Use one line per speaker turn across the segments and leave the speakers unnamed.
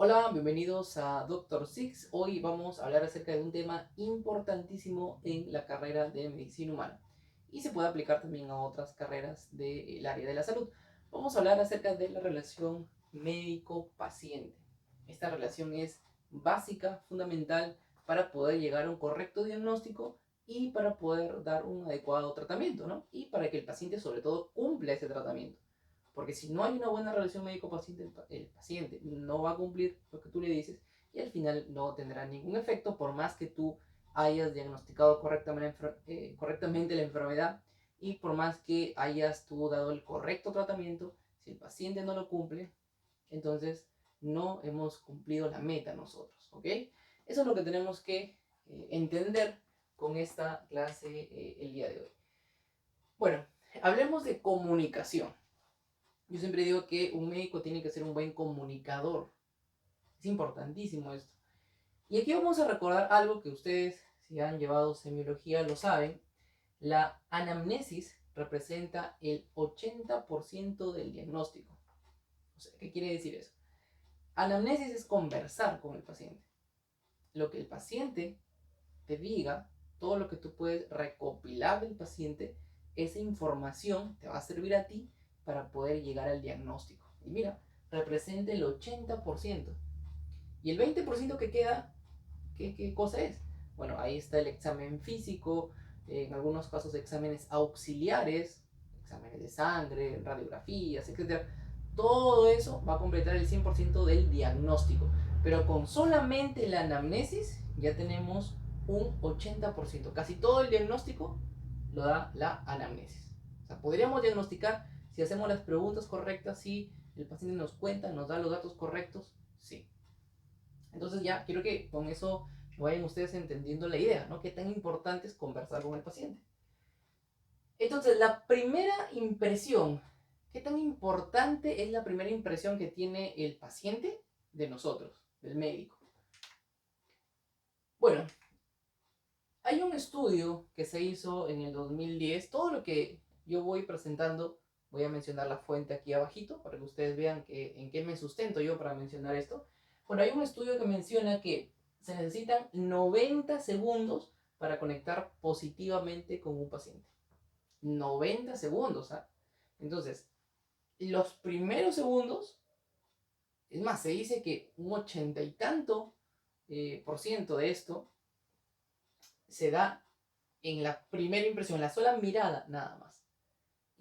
Hola, bienvenidos a Doctor Six. Hoy vamos a hablar acerca de un tema importantísimo en la carrera de medicina humana y se puede aplicar también a otras carreras del área de la salud. Vamos a hablar acerca de la relación médico-paciente. Esta relación es básica, fundamental para poder llegar a un correcto diagnóstico y para poder dar un adecuado tratamiento, ¿no? Y para que el paciente sobre todo cumpla ese tratamiento. Porque si no hay una buena relación médico-paciente, el paciente no va a cumplir lo que tú le dices y al final no tendrá ningún efecto por más que tú hayas diagnosticado correctamente la enfermedad y por más que hayas tú dado el correcto tratamiento, si el paciente no lo cumple, entonces no hemos cumplido la meta nosotros, ¿ok? Eso es lo que tenemos que entender con esta clase el día de hoy. Bueno, hablemos de comunicación. Yo siempre digo que un médico tiene que ser un buen comunicador. Es importantísimo esto. Y aquí vamos a recordar algo que ustedes, si han llevado semiología, lo saben. La anamnesis representa el 80% del diagnóstico. O sea, ¿qué quiere decir eso? Anamnesis es conversar con el paciente. Lo que el paciente te diga, todo lo que tú puedes recopilar del paciente, esa información te va a servir a ti para poder llegar al diagnóstico. Y mira, representa el 80%. Y el 20% que queda, ¿qué cosa es? Bueno, ahí está el examen físico, en algunos casos exámenes auxiliares, exámenes de sangre, radiografías, etcétera. Todo eso va a completar el 100% del diagnóstico. Pero con solamente la anamnesis ya tenemos un 80%. Casi todo el diagnóstico lo da la anamnesis. O sea, podríamos diagnosticar si hacemos las preguntas correctas, si el paciente nos cuenta, nos da los datos correctos, sí. Entonces ya quiero que con eso vayan ustedes entendiendo la idea, ¿no? Qué tan importante es conversar con el paciente. Entonces, la primera impresión, ¿qué tan importante es la primera impresión que tiene el paciente de nosotros, del médico? Bueno, hay un estudio que se hizo en el 2010. Todo lo que yo voy presentando, voy a mencionar la fuente aquí abajito para que ustedes vean en qué me sustento yo para mencionar esto. Bueno, hay un estudio que menciona que se necesitan 90 segundos para conectar positivamente con un paciente. 90 segundos, ¿ah? Entonces, los primeros segundos, es más, se dice que un 80 y tanto por ciento de esto se da en la primera impresión, la sola mirada nada más.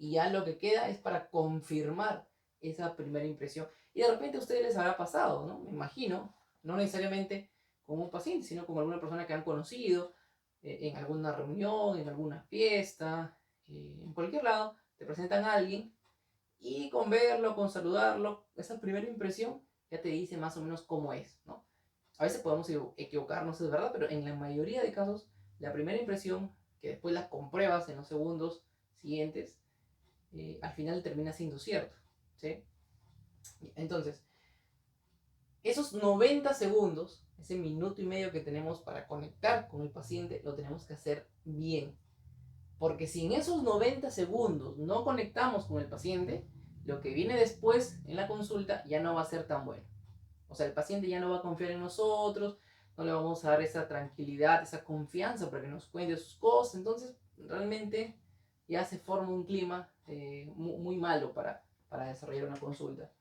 Y ya lo que queda es para confirmar esa primera impresión. Y de repente a ustedes les habrá pasado, ¿no? Me imagino, no necesariamente con un paciente, sino con alguna persona que han conocido en alguna reunión, en alguna fiesta, en cualquier lado, te presentan a alguien y con verlo, con saludarlo, esa primera impresión ya te dice más o menos cómo es, ¿no? A veces podemos equivocarnos, es verdad, pero en la mayoría de casos, la primera impresión, que después la compruebas en los segundos siguientes, al final termina siendo cierto, ¿sí? Entonces, esos 90 segundos, ese minuto y medio que tenemos para conectar con el paciente, lo tenemos que hacer bien. Porque si en esos 90 segundos no conectamos con el paciente, lo que viene después en la consulta ya no va a ser tan bueno. O sea, el paciente ya no va a confiar en nosotros, no le vamos a dar esa tranquilidad, esa confianza para que nos cuente sus cosas. Entonces, realmente ya se forma un clima muy malo para desarrollar una consulta.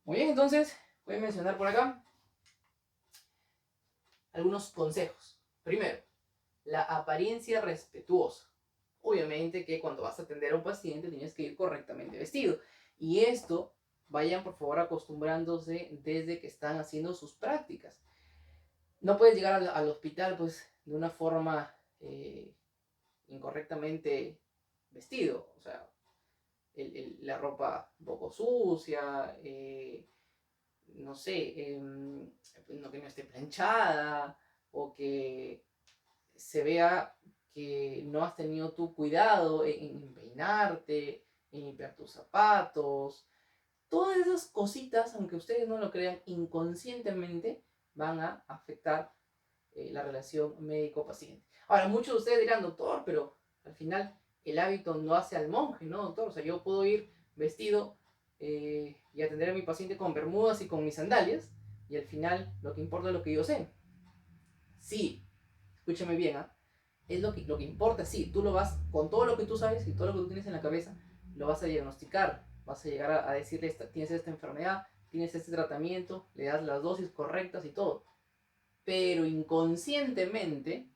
Muy bien, entonces voy a mencionar por acá algunos consejos. Primero, la apariencia respetuosa. Obviamente que cuando vas a atender a un paciente tienes que ir correctamente vestido. Y esto, vayan por favor acostumbrándose desde que están haciendo sus prácticas. No puedes llegar al hospital pues de una forma incorrectamente vestido. O sea, la ropa un poco sucia, no sé, no, que no esté planchada o que se vea que no has tenido tu cuidado en peinarte, en limpiar tus zapatos. Todas esas cositas, aunque ustedes no lo crean, inconscientemente van a afectar la relación médico-paciente. Ahora, muchos de ustedes dirán, doctor, pero al final el hábito no hace al monje, ¿no, doctor? O sea, yo puedo ir vestido y atender a mi paciente con bermudas y con mis sandalias, Y al final, lo que importa es lo que yo sé. Sí, escúchame bien, ¿ah? Es lo que importa, sí, tú lo vas, con todo lo que tú sabes y todo lo que tú tienes en la cabeza, lo vas a diagnosticar, vas a llegar a decirle, tienes esta enfermedad, tienes este tratamiento, le das las dosis correctas y todo. Pero inconscientemente,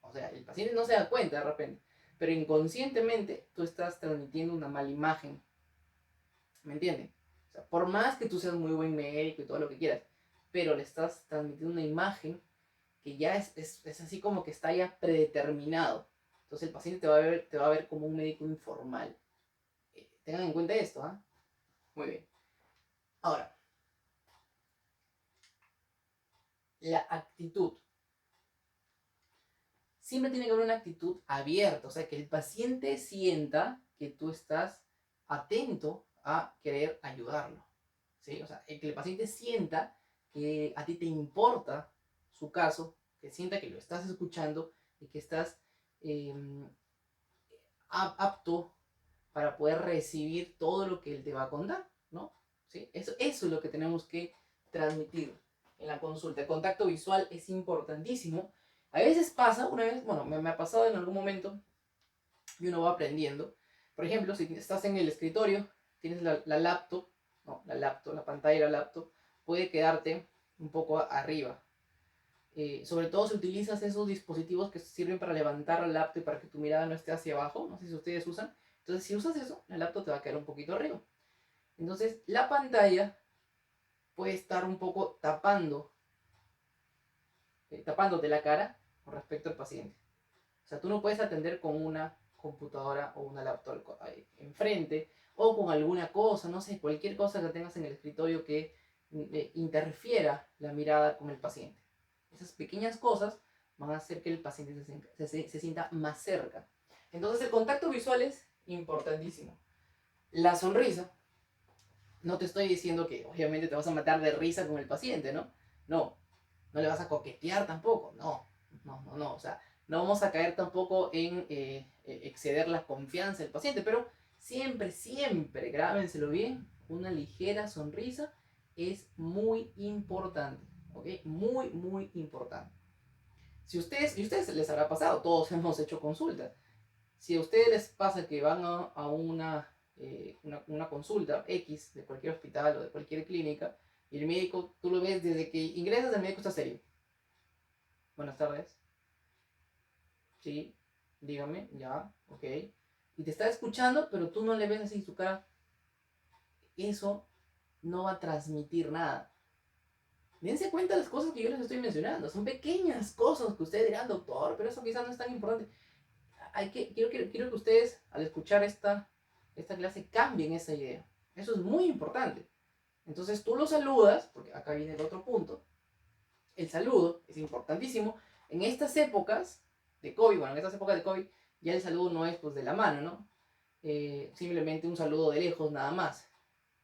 o sea, el paciente no se da cuenta de repente, pero inconscientemente tú estás transmitiendo una mala imagen, ¿me entiendes? O sea, por más que tú seas muy buen médico y todo lo que quieras, pero le estás transmitiendo una imagen que ya es así como que está ya predeterminado. Entonces el paciente te va a ver como un médico informal. Tengan en cuenta esto, ¿ah? Muy bien. Ahora, la actitud. Siempre tiene que haber una actitud abierta, o sea, que el paciente sienta que tú estás atento a querer ayudarlo. ¿Sí? O sea, que el paciente sienta que a ti te importa su caso, que sienta que lo estás escuchando y que estás eh, apto para poder recibir todo lo que él te va a contar, ¿no? ¿Sí? Eso es lo que tenemos que transmitir en la consulta. El contacto visual es importantísimo. A veces pasa, una vez, bueno, me ha pasado en algún momento y uno va aprendiendo. Por ejemplo, si estás en el escritorio, tienes la laptop, no, la laptop, la pantalla de la laptop, puede quedarte un poco arriba. Sobre todo si utilizas esos dispositivos que sirven para levantar la laptop y para que tu mirada no esté hacia abajo, no sé si ustedes usan. Entonces, si usas eso, la laptop te va a quedar un poquito arriba. Entonces, la pantalla puede estar un poco tapándote la cara con respecto al paciente. O sea, tú no puedes atender con una computadora o una laptop enfrente o con alguna cosa, no sé, cualquier cosa que tengas en el escritorio que interfiera la mirada con el paciente. Esas pequeñas cosas van a hacer que el paciente se sienta más cerca. Entonces el contacto visual es importantísimo. La sonrisa, no te estoy diciendo que obviamente te vas a matar de risa con el paciente, ¿no? No, no le vas a coquetear tampoco, no, o sea, no vamos a caer tampoco en exceder la confianza del paciente, pero siempre, grábenselo bien, una ligera sonrisa es muy importante, ¿ok? Muy importante. Si ustedes les habrá pasado, todos hemos hecho consultas. Si a ustedes les pasa que van a una consulta X de cualquier hospital o de cualquier clínica, y el médico, tú lo ves desde que ingresas, el médico está serio. Buenas tardes. Sí, dígame, ya, ok. Y te está escuchando, pero tú no le ves así su cara. Eso no va a transmitir nada. Dense cuenta de las cosas que yo les estoy mencionando. Son pequeñas cosas que ustedes dirán, doctor, pero eso quizás no es tan importante. Quiero que ustedes, al escuchar esta clase, cambien esa idea. Eso es muy importante. Entonces tú lo saludas, porque acá viene el otro punto. El saludo es importantísimo. En estas épocas de COVID, bueno, en estas épocas de COVID, ya el saludo no es pues de la mano, ¿no? Simplemente un saludo de lejos nada más.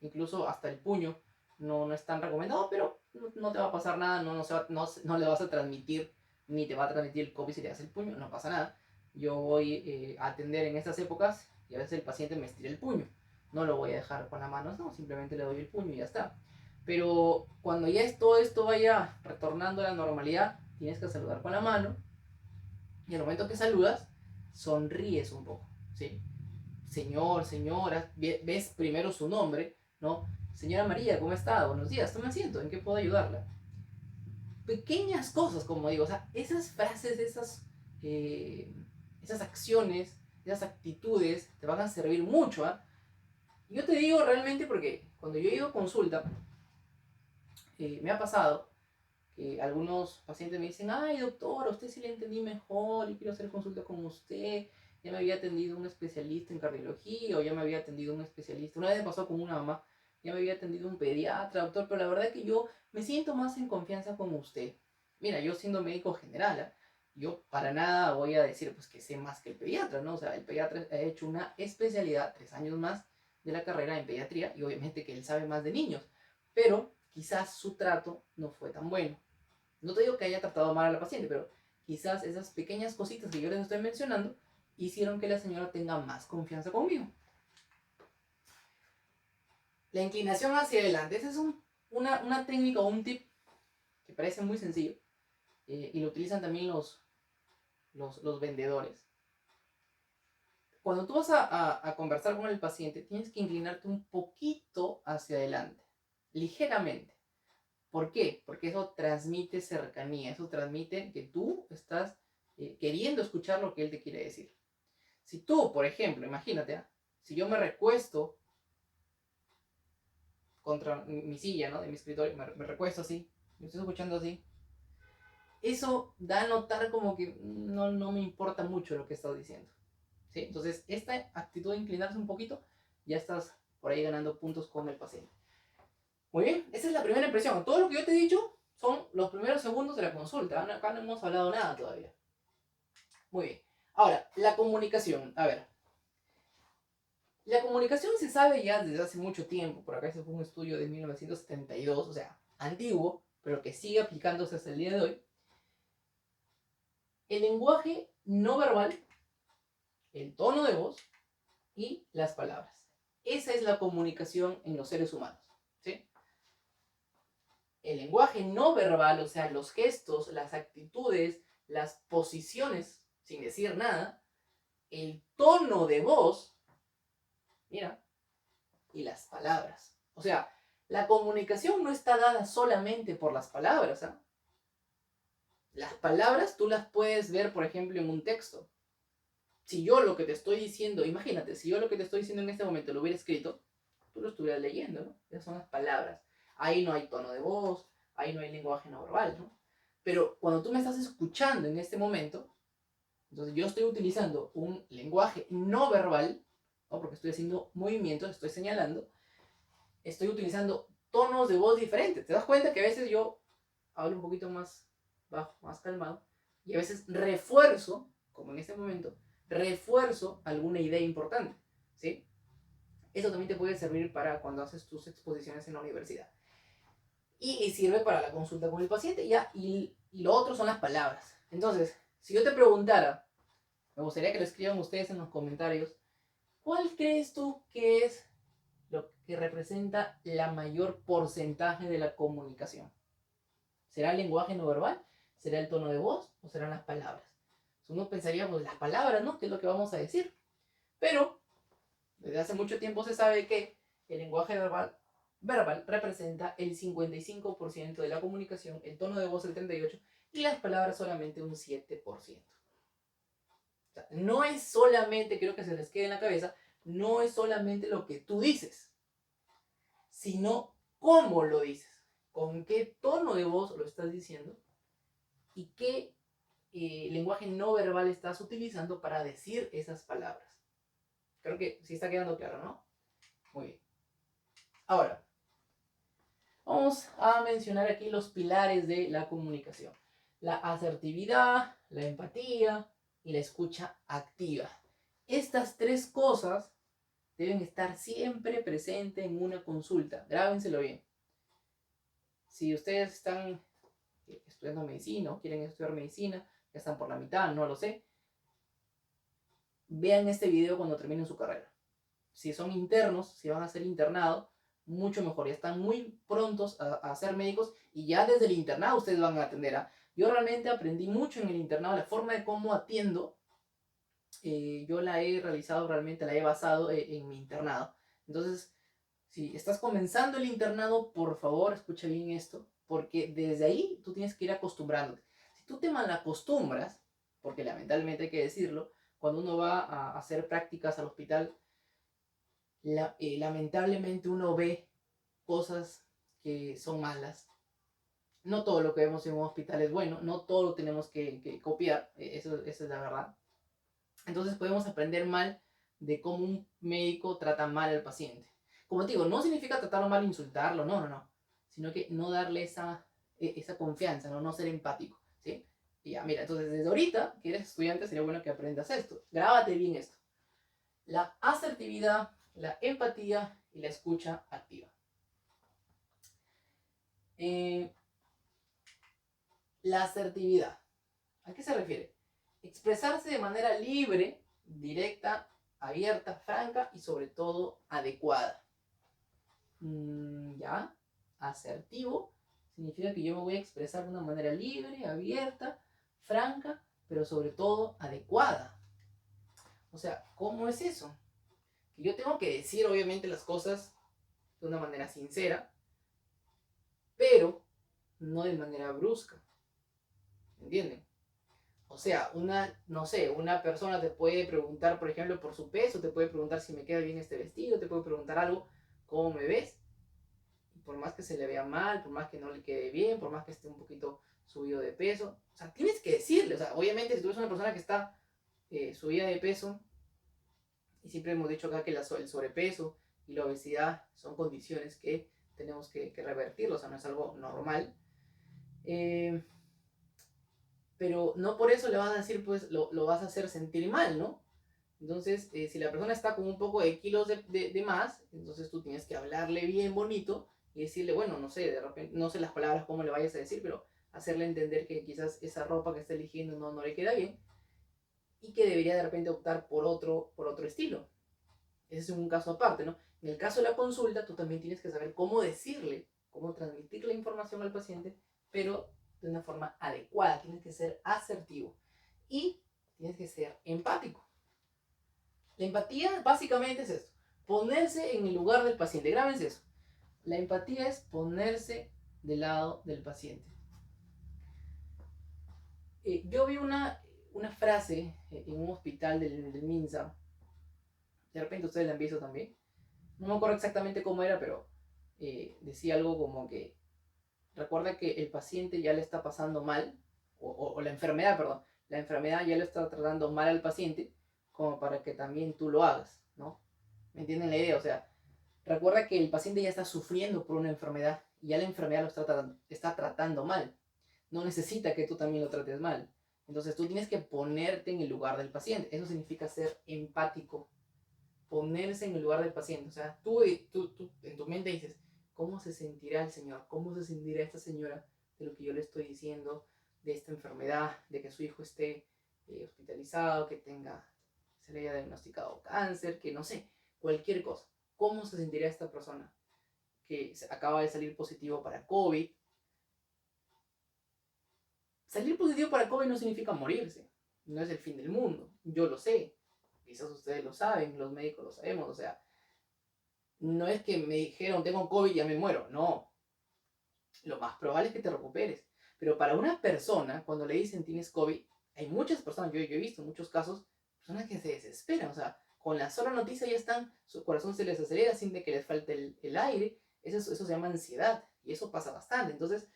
Incluso hasta el puño no es tan recomendado, pero no te va a pasar nada, no le vas a transmitir, ni te va a transmitir el COVID si le das el puño, no pasa nada. Yo voy a atender en estas épocas y a veces el paciente me estira el puño. No lo voy a dejar con la mano, no, simplemente le doy el puño y ya está. Pero cuando ya todo esto vaya retornando a la normalidad, tienes que saludar con la mano y al momento que saludas, sonríes un poco, ¿sí? Señor, señora, ves primero su nombre, ¿no? Señora María, ¿cómo está? Buenos días, tome asiento, ¿en qué puedo ayudarla? Pequeñas cosas, como digo, o sea, esas frases, esas acciones, esas actitudes te van a servir mucho, ¿ah? Yo te digo realmente porque cuando yo he ido a consulta, me ha pasado que algunos pacientes me dicen, ay doctor, a usted sí le entendí mejor y quiero hacer consulta con usted, ya me había atendido un especialista en cardiología o ya me había atendido un especialista, una vez me pasó con una mamá, ya me había atendido un pediatra, doctor, pero la verdad es que yo me siento más en confianza con usted. Mira, yo siendo médico general, ¿eh? Yo para nada voy a decir pues que sé más que el pediatra, ¿no? O sea, el pediatra ha hecho una especialidad, 3 años más de la carrera en pediatría y obviamente que él sabe más de niños, pero quizás su trato no fue tan bueno. No te digo que haya tratado mal a la paciente, pero quizás esas pequeñas cositas que yo les estoy mencionando hicieron que la señora tenga más confianza conmigo. La inclinación hacia adelante, ese es Una técnica o un tip que parece muy sencillo, y lo utilizan también los vendedores. Cuando tú vas a conversar con el paciente, tienes que inclinarte un poquito hacia adelante, ligeramente. ¿Por qué? Porque eso transmite cercanía, eso transmite que tú estás queriendo escuchar lo que él te quiere decir. Si tú, por ejemplo, imagínate, si yo me recuesto contra mi silla, ¿no? De mi escritorio, me recuesto así, me estoy escuchando así, eso da a notar como que no me importa mucho lo que estás diciendo, ¿sí? Entonces, esta actitud de inclinarse un poquito, ya estás por ahí ganando puntos con el paciente. Muy bien, esa es la primera impresión. Todo lo que yo te he dicho son los primeros segundos de la consulta. Acá no hemos hablado nada todavía. Muy bien. Ahora, la comunicación. A ver. La comunicación se sabe ya desde hace mucho tiempo. Por acá ese fue un estudio de 1972, o sea, antiguo, pero que sigue aplicándose hasta el día de hoy. El lenguaje no verbal, el tono de voz y las palabras. Esa es la comunicación en los seres humanos, ¿sí? El lenguaje no verbal, o sea, los gestos, las actitudes, las posiciones, sin decir nada, el tono de voz, mira, y las palabras. O sea, la comunicación no está dada solamente por las palabras, ¿eh? Las palabras tú las puedes ver, por ejemplo, en un texto. Si yo lo que te estoy diciendo, imagínate, si yo lo que te estoy diciendo en este momento lo hubiera escrito, tú lo estuvieras leyendo, ¿no? Esas son las palabras. Ahí no hay tono de voz, ahí no hay lenguaje no verbal, ¿no? Pero cuando tú me estás escuchando en este momento, entonces yo estoy utilizando un lenguaje no verbal, ¿no? Porque estoy haciendo movimientos, estoy señalando, estoy utilizando tonos de voz diferentes. ¿Te das cuenta que a veces yo hablo un poquito más bajo, más calmado, y a veces refuerzo, como en este momento, refuerzo alguna idea importante, ¿sí? Eso también te puede servir para cuando haces tus exposiciones en la universidad. Y sirve para la consulta con el paciente, ya, y lo otro son las palabras. Entonces, si yo te preguntara, me gustaría que lo escriban ustedes en los comentarios, ¿cuál crees tú que es lo que representa la mayor porcentaje de la comunicación? ¿Será el lenguaje no verbal? ¿Será el tono de voz? ¿O serán las palabras? Uno pensaría, pues las palabras, ¿no? ¿Qué es lo que vamos a decir? Pero desde hace mucho tiempo se sabe que el lenguaje verbal representa el 55% de la comunicación, el tono de voz el 38% y las palabras solamente un 7%. O sea, no es solamente, quiero que se les quede en la cabeza, no es solamente lo que tú dices, sino cómo lo dices, con qué tono de voz lo estás diciendo y qué lenguaje no verbal estás utilizando para decir esas palabras. Creo que sí está quedando claro, ¿no? Muy bien. Ahora, vamos a mencionar aquí los pilares de la comunicación. La asertividad, la empatía y la escucha activa. Estas tres cosas deben estar siempre presentes en una consulta. Grábenselo bien. Si ustedes están estudiando medicina o quieren estudiar medicina, ya están por la mitad, no lo sé, vean este video cuando terminen su carrera. Si son internos, si van a ser internados, mucho mejor. Ya están muy prontos a ser médicos y ya desde el internado ustedes van a atender a... Yo realmente aprendí mucho en el internado, la forma de cómo atiendo, yo la he realizado realmente, la he basado en mi internado. Entonces, si estás comenzando el internado, por favor, escucha bien esto, porque desde ahí tú tienes que ir acostumbrándote. Si tú te malacostumbras, porque lamentablemente hay que decirlo, cuando uno va a hacer prácticas al hospital, lamentablemente uno ve cosas que son malas. No todo lo que vemos en un hospital es bueno, no todo lo tenemos que copiar, eso es la verdad. Entonces podemos aprender mal de cómo un médico trata mal al paciente. Como te digo, no significa tratarlo mal, insultarlo, no, sino que no darle esa confianza, no ser empático, ¿sí? Y ya, mira, entonces desde ahorita que eres estudiante sería bueno que aprendas esto. Grábate bien esto. La asertividad, la empatía y la escucha activa. La asertividad. ¿A qué se refiere? Expresarse de manera libre, directa, abierta, franca y sobre todo adecuada. ¿Ya? asertivo significa que yo me voy a expresar de una manera libre, abierta, franca, pero sobre todo adecuada. O sea, ¿cómo es eso? Que yo tengo que decir obviamente las cosas de una manera sincera, pero no de manera brusca. ¿Entienden? O sea, no sé, una persona te puede preguntar, por ejemplo, por su peso, te puede preguntar si me queda bien este vestido, te puede preguntar algo, ¿cómo me ves? Y por más que se le vea mal, por más que no le quede bien, por más que esté un poquito subido de peso, o sea, tienes que decirle, o sea, obviamente si tú eres una persona que está subida de peso, y siempre hemos dicho acá que el sobrepeso y la obesidad son condiciones que tenemos que revertir, o sea, no es algo normal. Pero no por eso le vas a decir, pues lo vas a hacer sentir mal, ¿no? Entonces, si la persona está con un poco de kilos de más, entonces tú tienes que hablarle bien bonito y decirle, bueno, no sé, de repente, no sé las palabras cómo le vayas a decir, pero hacerle entender que quizás esa ropa que está eligiendo no le queda bien y que debería de repente optar por otro estilo. Ese es un caso aparte, ¿no? En el caso de la consulta, tú también tienes que saber cómo decirle, cómo transmitir la información al paciente, pero de una forma adecuada. Tienes que ser asertivo y tienes que ser empático. La empatía básicamente es esto, ponerse en el lugar del paciente. Grábense eso. La empatía es ponerse del lado del paciente. Yo vi una frase en un hospital del MINSA, de repente ustedes la han visto también, no me acuerdo exactamente cómo era, pero decía algo como que recuerda que el paciente ya le está pasando mal, o la enfermedad, perdón, la enfermedad ya le está tratando mal al paciente, como para que también tú lo hagas, ¿no? ¿Me entienden la idea? O sea, recuerda que el paciente ya está sufriendo por una enfermedad y ya la enfermedad lo está tratando mal. No necesita que tú también lo trates mal. Entonces tú tienes que ponerte en el lugar del paciente. Eso significa ser empático, ponerse en el lugar del paciente. O sea, tú en tu mente dices, ¿cómo se sentirá el señor? ¿Cómo se sentirá esta señora de lo que yo le estoy diciendo, de esta enfermedad, de que su hijo esté hospitalizado, que se le haya diagnosticado cáncer, que no sé, cualquier cosa? ¿Cómo se sentirá esta persona que acaba de salir positivo para COVID? Salir positivo para COVID no significa morirse, no es el fin del mundo, yo lo sé, quizás ustedes lo saben, los médicos lo sabemos, o sea, no es que me dijeron tengo COVID y ya me muero, no. Lo más probable es que te recuperes. Pero para una persona, cuando le dicen tienes COVID, hay muchas personas, yo he visto muchos casos, personas que se desesperan, o sea, con la sola noticia ya están, su corazón se les acelera sin de que les falte el aire, eso se llama ansiedad y eso pasa bastante. Entonces,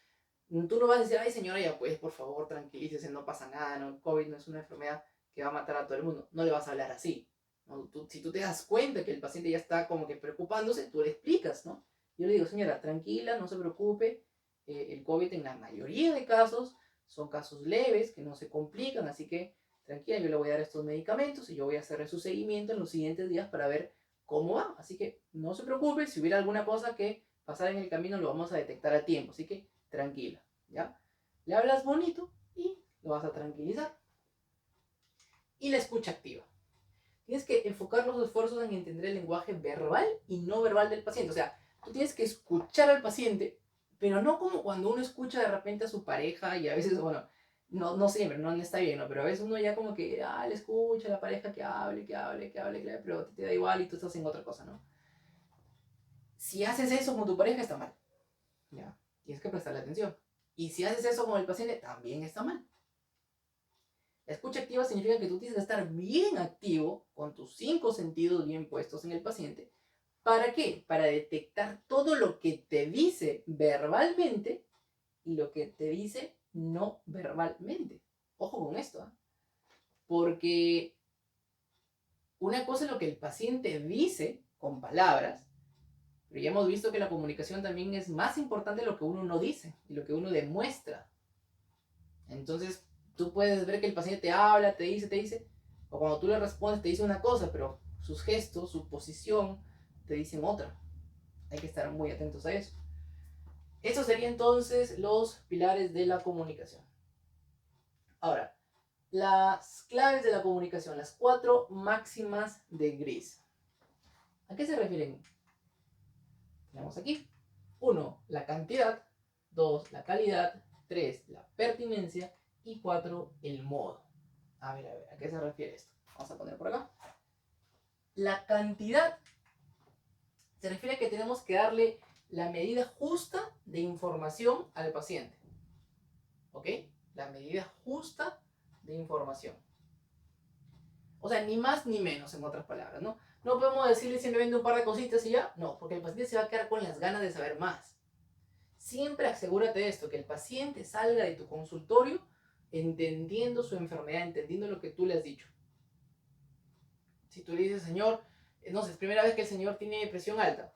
tú no vas a decir, ay señora, ya pues, por favor, tranquilícese, no pasa nada, no, el COVID no es una enfermedad que va a matar a todo el mundo. No le vas a hablar así. ¿No? Si tú te das cuenta que el paciente ya está como que preocupándose, tú le explicas, ¿no? Yo le digo, señora, tranquila, no se preocupe, el COVID en la mayoría de casos son casos leves que no se complican, así que tranquila, yo le voy a dar estos medicamentos y yo voy a hacer su seguimiento en los siguientes días para ver cómo va. Así que no se preocupe, si hubiera alguna cosa que pasar en el camino lo vamos a detectar a tiempo, así que tranquila, ¿ya? Le hablas bonito y lo vas a tranquilizar. Y la escucha activa. Tienes que enfocar los esfuerzos en entender el lenguaje verbal y no verbal del paciente. O sea, tú tienes que escuchar al paciente, pero no como cuando uno escucha de repente a su pareja y a veces, bueno, no siempre, no está bien, ¿no? Pero a veces uno ya como que, le escucha a la pareja que hable, pero te da igual y tú estás en otra cosa, ¿no? Si haces eso con tu pareja está mal, ¿ya? Tienes que prestarle atención. Y si haces eso con el paciente, también está mal. La escucha activa significa que tú tienes que estar bien activo, con tus 5 sentidos bien puestos en el paciente. ¿Para qué? Para detectar todo lo que te dice verbalmente y lo que te dice no verbalmente. Ojo con esto, ¿eh? Porque una cosa es lo que el paciente dice con palabras, pero ya hemos visto que la comunicación también es más importante lo que uno no dice y lo que uno demuestra. Entonces, tú puedes ver que el paciente te habla, te dice, o cuando tú le respondes te dice una cosa, pero sus gestos, su posición, te dicen otra. Hay que estar muy atentos a eso. Esos serían entonces los pilares de la comunicación. Ahora, las claves de la comunicación, las 4 máximas de Gris. ¿A qué se refieren? Tenemos aquí. 1, la cantidad. 2, la calidad. 3, la pertinencia. Y 4, el modo. A ver, ¿a qué se refiere esto? Vamos a poner por acá. La cantidad se refiere a que tenemos que darle la medida justa de información al paciente. ¿Ok? La medida justa de información. O sea, ni más ni menos, en otras palabras, ¿no? No podemos decirle si me vende un par de cositas y ya. No, porque el paciente se va a quedar con las ganas de saber más. Siempre asegúrate de esto, que el paciente salga de tu consultorio entendiendo su enfermedad, entendiendo lo que tú le has dicho. Si tú le dices, señor, no sé, es primera vez que el señor tiene presión alta.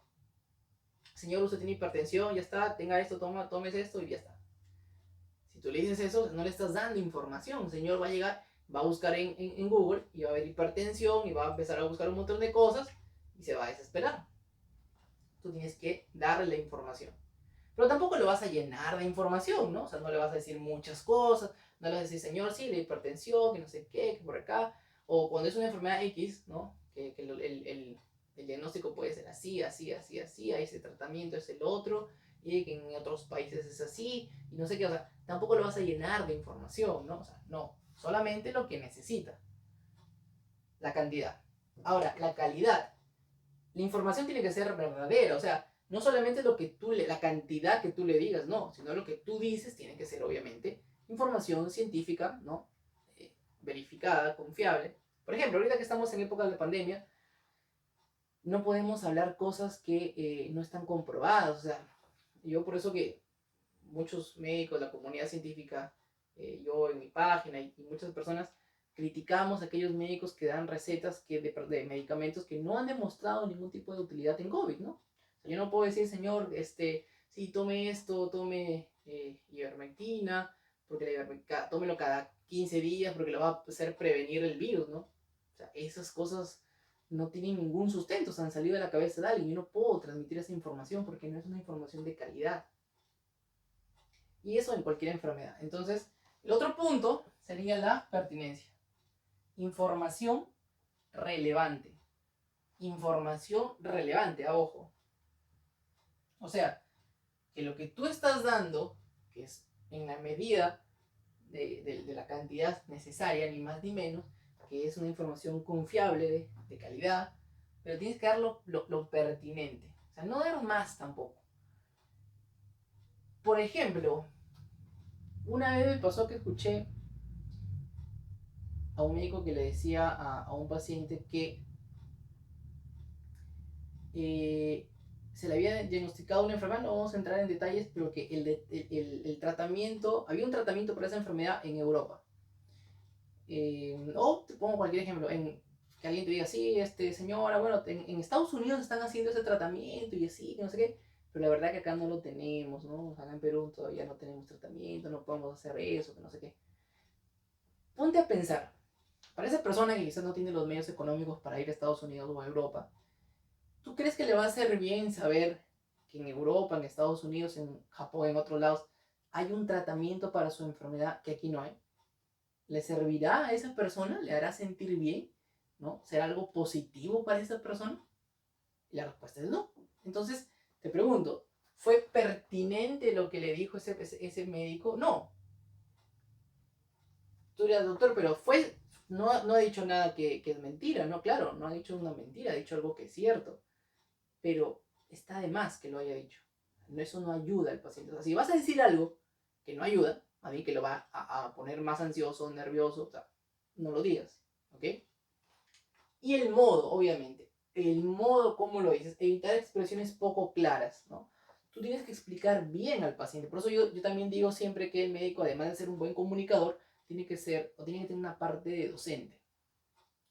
Señor, usted tiene hipertensión, ya está, tenga esto, tómese esto y ya está. Si tú le dices eso, no le estás dando información. El señor va a llegar, va a buscar en Google y va a ver hipertensión y va a empezar a buscar un montón de cosas y se va a desesperar. Tú tienes que darle la información. Pero tampoco lo vas a llenar de información, ¿no? O sea, no le vas a decir muchas cosas, no le vas a decir, señor, sí, la hipertensión, que no sé qué, que por acá. O cuando es una enfermedad X, ¿no? Que el diagnóstico puede ser así, así, así, así, ese tratamiento es el otro, y que en otros países es así, y no sé qué, o sea, tampoco lo vas a llenar de información, ¿no? O sea, no, solamente lo que necesita, la cantidad. Ahora, la calidad. La información tiene que ser verdadera, o sea, no solamente lo que la cantidad que tú le digas, no, sino lo que tú dices tiene que ser, obviamente, información científica, ¿no? Verificada, confiable. Por ejemplo, ahorita que estamos en época de pandemia, no podemos hablar cosas que no están comprobadas. O sea, yo por eso que muchos médicos, la comunidad científica, yo en mi página y muchas personas criticamos a aquellos médicos que dan recetas de medicamentos que no han demostrado ningún tipo de utilidad en COVID, ¿no? O sea, yo no puedo decir, señor, sí, tome esto, tome ivermectina, porque tómelo cada 15 días porque le va a hacer prevenir el virus, ¿no? O sea, esas cosas no tienen ningún sustento, se han salido de la cabeza de alguien. Yo no puedo transmitir esa información porque no es una información de calidad. Y eso en cualquier enfermedad. Entonces, el otro punto sería la pertinencia. Información relevante. Información relevante, a ojo. O sea, que lo que tú estás dando, que es en la medida de la cantidad necesaria, ni más ni menos, que es una información confiable, de calidad, pero tienes que dar lo pertinente. O sea, no dar más tampoco. Por ejemplo, una vez me pasó que escuché a un médico que le decía a un paciente que se le había diagnosticado una enfermedad, no vamos a entrar en detalles, pero que el tratamiento, había un tratamiento para esa enfermedad en Europa. O te pongo cualquier ejemplo, que alguien te diga, sí, señora, bueno, en Estados Unidos están haciendo ese tratamiento y así, no sé qué, pero la verdad que acá no lo tenemos, ¿no? Acá en Perú todavía no tenemos tratamiento, no podemos hacer eso, que no sé qué. Ponte a pensar, para esa persona que quizás no tiene los medios económicos para ir a Estados Unidos o a Europa, ¿tú crees que le va a hacer bien saber que en Europa, en Estados Unidos, en Japón, en otros lados, hay un tratamiento para su enfermedad que aquí no hay? ¿Le servirá a esa persona? ¿Le hará sentir bien? ¿No? ¿Será algo positivo para esa persona? Y la respuesta es no. Entonces, te pregunto, ¿fue pertinente lo que le dijo ese médico? No. Tú dirás, doctor, pero no ha dicho nada que es mentira, ¿no? Claro, no ha dicho una mentira, ha dicho algo que es cierto. Pero está de más que lo haya dicho. Eso no ayuda al paciente. O sea, si vas a decir algo que no ayuda, a mí que lo va a poner más ansioso, nervioso, o sea, no lo digas, ¿ok? Y el modo, obviamente. El modo, ¿cómo lo dices? Evitar expresiones poco claras, ¿no? Tú tienes que explicar bien al paciente. Por eso yo también digo siempre que el médico, además de ser un buen comunicador, tiene que ser, o tiene que tener una parte de docente.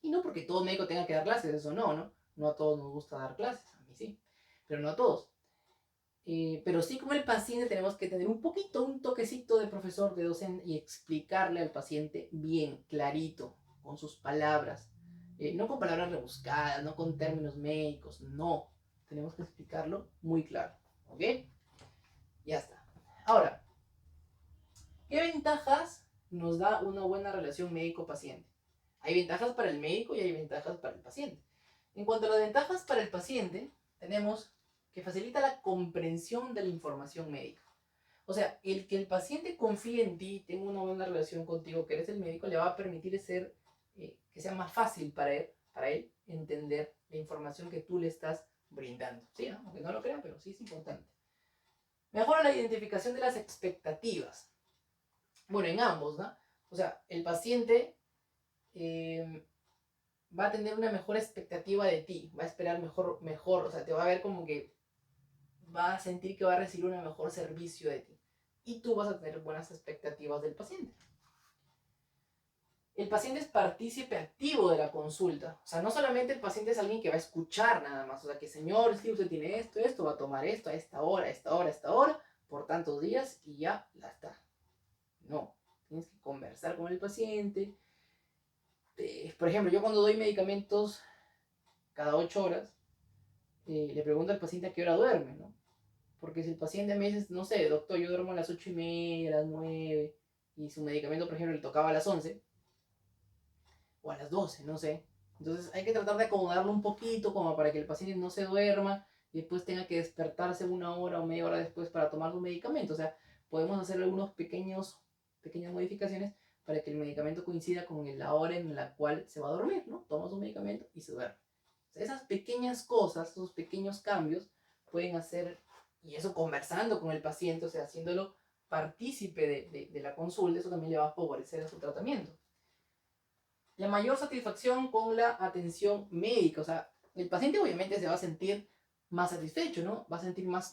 Y no porque todo médico tenga que dar clases, eso no, ¿no? No a todos nos gusta dar clases, a mí sí, pero no a todos. Pero sí, como el paciente tenemos que tener un poquito, un toquecito de profesor, de docente y explicarle al paciente bien, clarito, con sus palabras. No con palabras rebuscadas, no con términos médicos, no. Tenemos que explicarlo muy claro, ¿ok? Ya está. Ahora, ¿qué ventajas nos da una buena relación médico-paciente? Hay ventajas para el médico y hay ventajas para el paciente. En cuanto a las ventajas para el paciente, tenemos que facilita la comprensión de la información médica. O sea, el que el paciente confíe en ti, tenga una buena relación contigo, que eres el médico, le va a permitir que sea más fácil para él entender la información que tú le estás brindando. Sí, ¿no? Aunque no lo crean, pero sí es importante. Mejora la identificación de las expectativas. Bueno, en ambos, ¿no? O sea, el paciente va a tener una mejor expectativa de ti, va a esperar mejor, o sea, te va a ver como que va a sentir que va a recibir un mejor servicio de ti. Y tú vas a tener buenas expectativas del paciente. El paciente es partícipe activo de la consulta. O sea, no solamente el paciente es alguien que va a escuchar nada más. O sea, que señor, si usted tiene esto, va a tomar esto a esta hora, a esta hora, a esta hora, por tantos días y ya está. No, tienes que conversar con el paciente. Por ejemplo, yo cuando doy medicamentos cada 8 horas, le pregunto al paciente a qué hora duerme, ¿no? Porque si el paciente me dice, no sé, doctor, yo duermo a las 8:30, a las 9, y su medicamento, por ejemplo, le tocaba a las 11, o a las 12, no sé. Entonces hay que tratar de acomodarlo un poquito como para que el paciente no se duerma y después tenga que despertarse una hora o media hora después para tomar su medicamento. O sea, podemos hacer algunas pequeñas modificaciones para que el medicamento coincida con la hora en la cual se va a dormir, ¿no? Toma su medicamento y se duerme. O sea, esas pequeñas cosas, esos pequeños cambios pueden hacer, y eso conversando con el paciente, o sea, haciéndolo partícipe de la consulta, eso también le va a favorecer a su tratamiento. La mayor satisfacción con la atención médica, o sea, el paciente obviamente se va a sentir más satisfecho, ¿no? Va a sentir más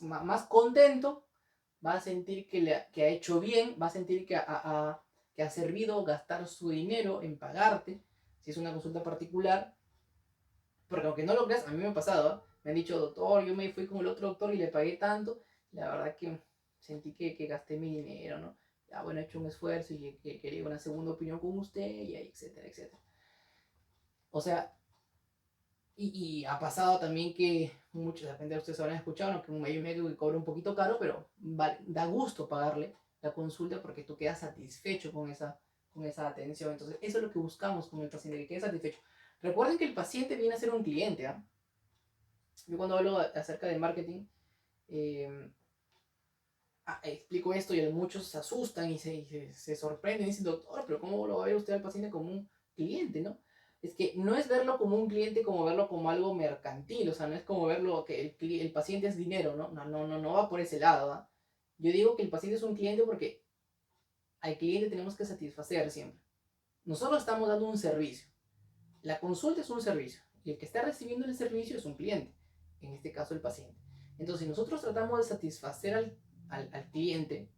contento, va a sentir que ha hecho bien, va a sentir que ha servido gastar su dinero en pagarte, si es una consulta particular, porque aunque no lo creas, a mí me ha pasado, ¿eh? Me han dicho, doctor, yo me fui con el otro doctor y le pagué tanto, la verdad que sentí que gasté mi dinero, ¿no? Ya, bueno, he hecho un esfuerzo y que quería una segunda opinión con usted, y etcétera, etcétera. O sea, y ha pasado también que muchos, de repente ustedes habrán escuchado, ¿no? Que un médico que cobra un poquito caro, pero da gusto pagarle la consulta porque tú quedas satisfecho con esa atención. Entonces, eso es lo que buscamos con el paciente, que quede satisfecho. Recuerden que el paciente viene a ser un cliente, ¿ah? Yo cuando hablo acerca de marketing, eh, explico esto y muchos se asustan y se sorprenden y dicen, doctor, pero ¿cómo lo va a ver usted al paciente como un cliente, no? Es que no es verlo como un cliente como verlo como algo mercantil, o sea, no es como verlo que el paciente es dinero, ¿no? No va por ese lado, ¿eh? Yo digo que el paciente es un cliente porque al cliente tenemos que satisfacer siempre. Nosotros estamos dando un servicio. La consulta es un servicio y el que está recibiendo el servicio es un cliente, en este caso el paciente. Entonces, si nosotros tratamos de satisfacer al cliente,